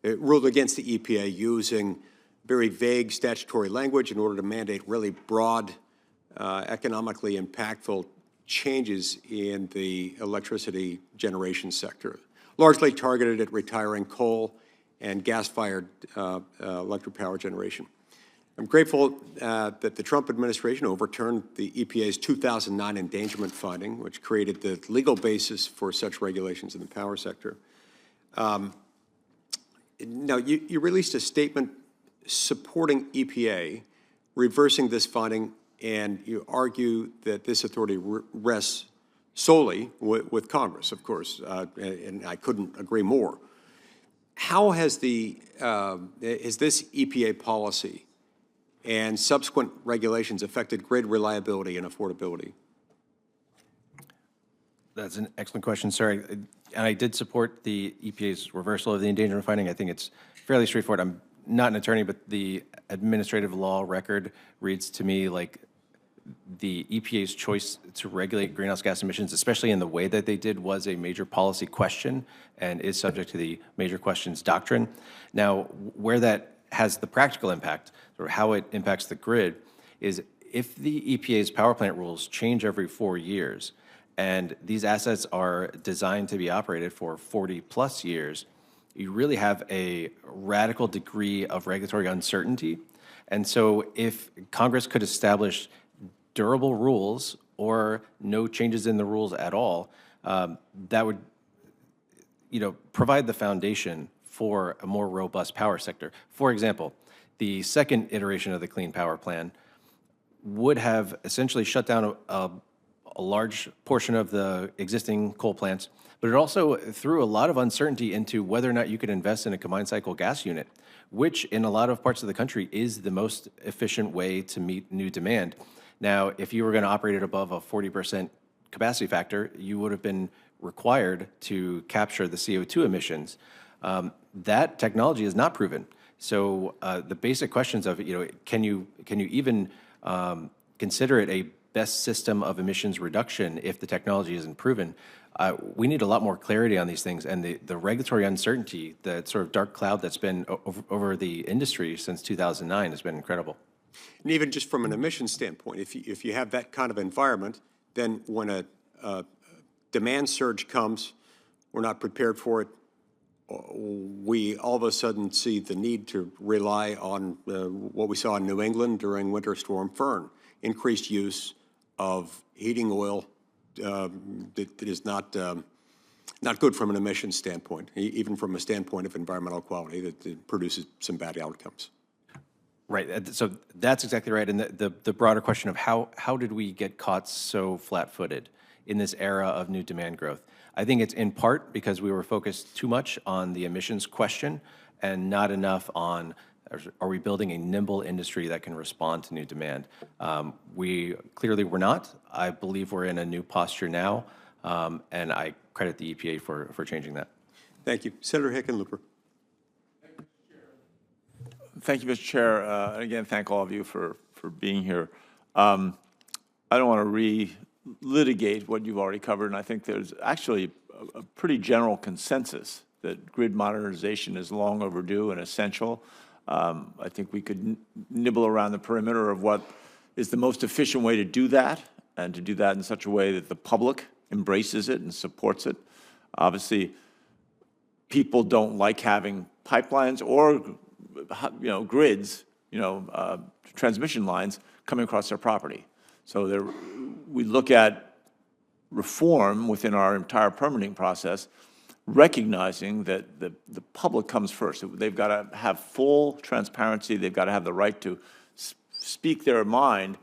it ruled against the EPA using very vague statutory language in order to mandate really broad, economically impactful changes in the electricity generation sector, largely targeted at retiring coal and gas-fired electric power generation. I'm grateful that the Trump administration overturned the EPA's 2009 endangerment finding, which created the legal basis for such regulations in the power sector. Now, you released a statement supporting EPA, reversing this finding, and you argue that this authority rests solely with Congress, of course, and I couldn't agree more. How has this EPA policy and subsequent regulations affected grid reliability and affordability? That's an excellent question, sir. And I did support the EPA's reversal of the endangerment finding. I think it's fairly straightforward. I'm not an attorney, but the administrative law record reads to me like the EPA's choice to regulate greenhouse gas emissions, especially in the way that they did, was a major policy question and is subject to the major questions doctrine. Now, where that has the practical impact, or how it impacts the grid, is if the EPA's power plant rules change every 4 years, and these assets are designed to be operated for 40+ years, you really have a radical degree of regulatory uncertainty. And so if Congress could establish durable rules or no changes in the rules at all, that would, provide the foundation for a more robust power sector. For example, the second iteration of the Clean Power Plan would have essentially shut down a large portion of the existing coal plants, but it also threw a lot of uncertainty into whether or not you could invest in a combined cycle gas unit, which in a lot of parts of the country is the most efficient way to meet new demand. Now, if you were going to operate it above a 40% capacity factor, you would have been required to capture the CO2 emissions. That technology is not proven. So the basic questions of, can you even consider it a best system of emissions reduction if the technology isn't proven. We need a lot more clarity on these things, and the regulatory uncertainty, the sort of dark cloud that's been over the industry since 2009 has been incredible. And even just from an emissions standpoint, if you have that kind of environment, then when a demand surge comes, we're not prepared for it. We all of a sudden see the need to rely on what we saw in New England during Winter Storm Fern, increased use of heating oil that is not good from an emissions standpoint, even from a standpoint of environmental quality, that produces some bad outcomes. Right. So that's exactly right. And the broader question of how did we get caught so flat-footed in this era of new demand growth? I think it's in part because we were focused too much on the emissions question and not enough on, are we building a nimble industry that can respond to new demand? We clearly were not. I believe we're in a new posture now, and I credit the EPA for changing that. Thank you. Senator Hickenlooper. Thank you, Mr. Chair. And again, thank all of you for being here. I don't want to relitigate what you've already covered, and I think there's actually a pretty general consensus that grid modernization is long overdue and essential. I think we could nibble around the perimeter of what is the most efficient way to do that, and to do that in such a way that the public embraces it and supports it. Obviously, people don't like having pipelines or grids, transmission lines coming across their property. So we look at reform within our entire permitting process, recognizing that the public comes first. They've got to have full transparency. They've got to have the right to speak their mind.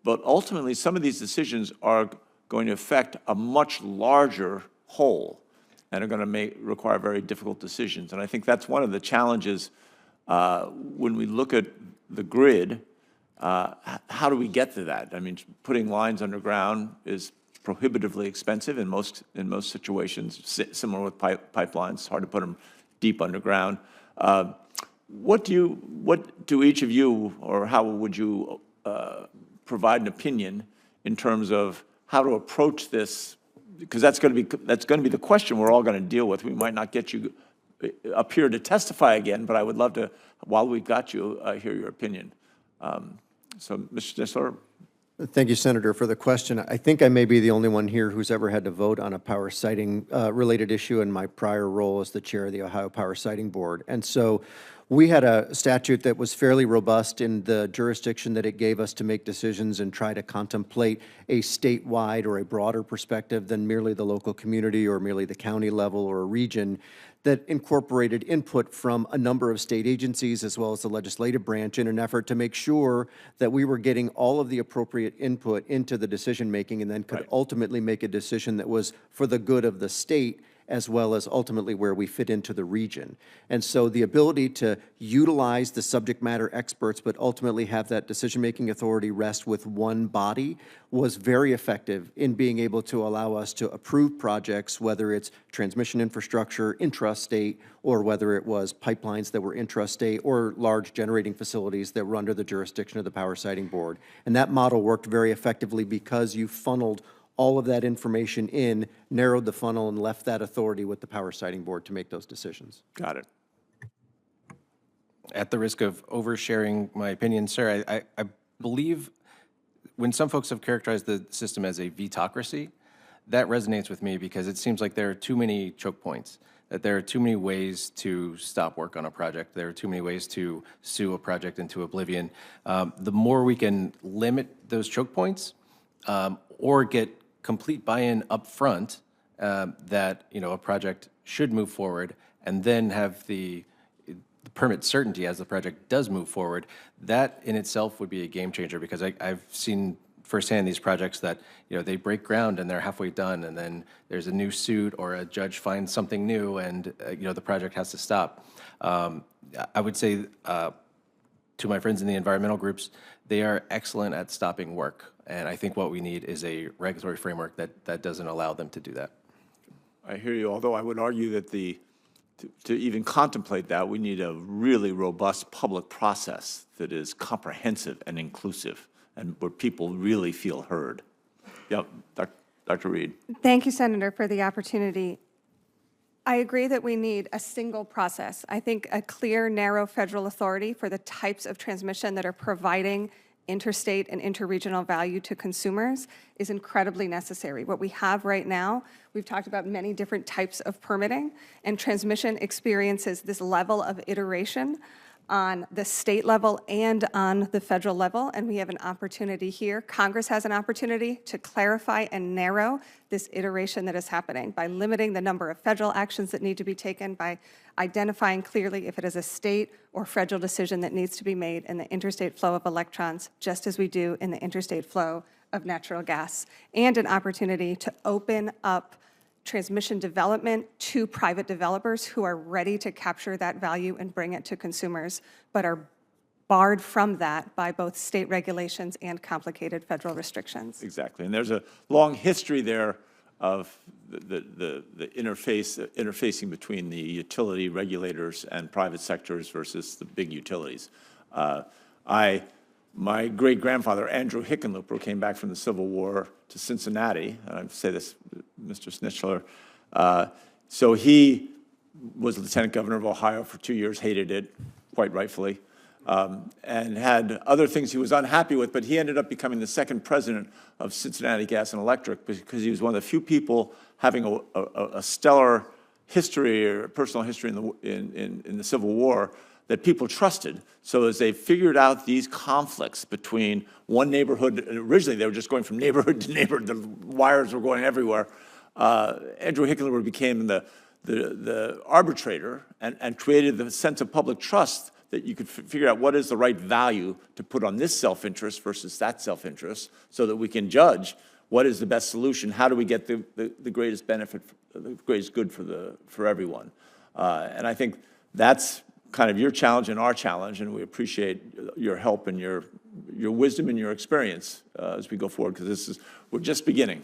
But ultimately, some of these decisions are going to affect a much larger whole and are going to require very difficult decisions. And I think that's one of the challenges when we look at the grid. How do we get to that? I mean, putting lines underground is prohibitively expensive in most situations, similar with pipelines. It's hard to put them deep underground. What do each of you, or how would you provide an opinion in terms of how to approach this? Because that's going to be the question we're all going to deal with. We might not get you up here to testify again, but I would love to, while we've got you, hear your opinion. So, Mr. Snitler. Thank you, Senator, for the question. I think I may be the only one here who's ever had to vote on a power siting related issue in my prior role as the chair of the Ohio Power Siting Board. And so we had a statute that was fairly robust in the jurisdiction that it gave us to make decisions and try to contemplate a statewide or a broader perspective than merely the local community or merely the county level or a region, that incorporated input from a number of state agencies as well as the legislative branch in an effort to make sure that we were getting all of the appropriate input into the decision-making and then could ultimately make a decision that was for the good of the state as well as ultimately where we fit into the region. And so the ability to utilize the subject matter experts but ultimately have that decision-making authority rest with one body was very effective in being able to allow us to approve projects, whether it's transmission infrastructure, intrastate, or whether it was pipelines that were intrastate or large generating facilities that were under the jurisdiction of the Power Siting Board. And that model worked very effectively because you funneled all of that information in, narrowed the funnel, and left that authority with the Power Siting Board to make those decisions. Got it. At the risk of oversharing my opinion, sir, I believe when some folks have characterized the system as a vetocracy, that resonates with me because it seems like there are too many choke points, that there are too many ways to stop work on a project. There are too many ways to sue a project into oblivion. The more we can limit those choke points or get complete buy-in up front that a project should move forward, and then have the permit certainty as the project does move forward, that in itself would be a game changer, because I've seen firsthand these projects that they break ground and they're halfway done, and then there's a new suit or a judge finds something new, and the project has to stop. I would say to my friends in the environmental groups, they are excellent at stopping work. And I think what we need is a regulatory framework that doesn't allow them to do that. I hear you, although I would argue that to even contemplate that, we need a really robust public process that is comprehensive and inclusive. and where people really feel heard. Yep, Dr. Reed. Thank you, Senator, for the opportunity. I agree that we need a single process. I think a clear, narrow federal authority for the types of transmission that are providing interstate and interregional value to consumers is incredibly necessary. What we have right now, we've talked about many different types of permitting, and transmission experiences this level of iteration on the state level and on the federal level, and we have an opportunity here. Congress has an opportunity to clarify and narrow this iteration that is happening by limiting the number of federal actions that need to be taken, by identifying clearly if it is a state or federal decision that needs to be made in the interstate flow of electrons, just as we do in the interstate flow of natural gas, and an opportunity to open up transmission development to private developers who are ready to capture that value and bring it to consumers, but are barred from that by both state regulations and complicated federal restrictions. Exactly, and there's a long history there of the interfacing between the utility regulators and private sectors versus the big utilities. My great-grandfather, Andrew Hickenlooper, came back from the Civil War to Cincinnati, and I say this, Mr. Snitler. So he was lieutenant governor of Ohio for 2 years, hated it, quite rightfully, and had other things he was unhappy with, but he ended up becoming the second president of Cincinnati Gas and Electric because he was one of the few people having a stellar history or personal history in the Civil War that people trusted. So as they figured out these conflicts between one neighborhood, originally they were just going from neighborhood to neighborhood, the wires were going everywhere, Andrew Hickenlooper became the arbitrator and created the sense of public trust that you could figure out what is the right value to put on this self-interest versus that self-interest so that we can judge what is the best solution, how do we get the greatest benefit, the greatest good for everyone. And I think that's kind of your challenge and our challenge, and we appreciate your help and your wisdom and your experience as we go forward, because we're just beginning.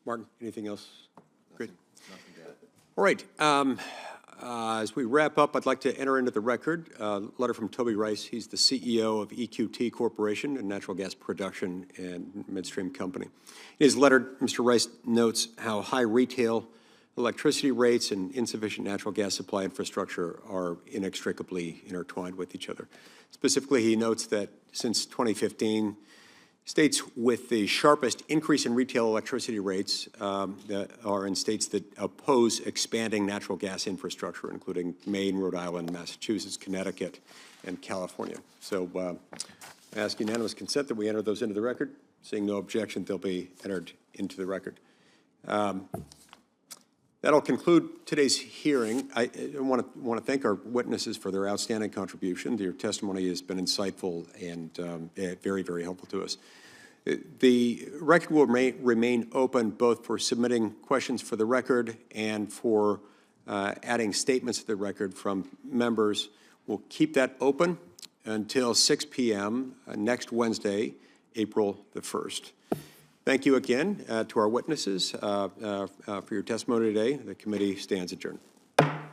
Martin, anything else? Great. All right. As we wrap up, I'd like to enter into the record a letter from Toby Rice. He's the CEO of EQT Corporation, a natural gas production and midstream company. In his letter, Mr. Rice notes how high retail electricity rates and insufficient natural gas supply infrastructure are inextricably intertwined with each other. Specifically, he notes that since 2015, states with the sharpest increase in retail electricity rates that are in states that oppose expanding natural gas infrastructure, including Maine, Rhode Island, Massachusetts, Connecticut, and California. So I ask unanimous consent that we enter those into the record. Seeing no objection, they'll be entered into the record. That'll conclude today's hearing. I want to thank our witnesses for their outstanding contribution. Their testimony has been insightful and very, very helpful to us. The record will remain open both for submitting questions for the record and for adding statements to the record from members. We'll keep that open until 6 p.m. Next Wednesday, April the 1st. Thank you again to our witnesses for your testimony today. The committee stands adjourned.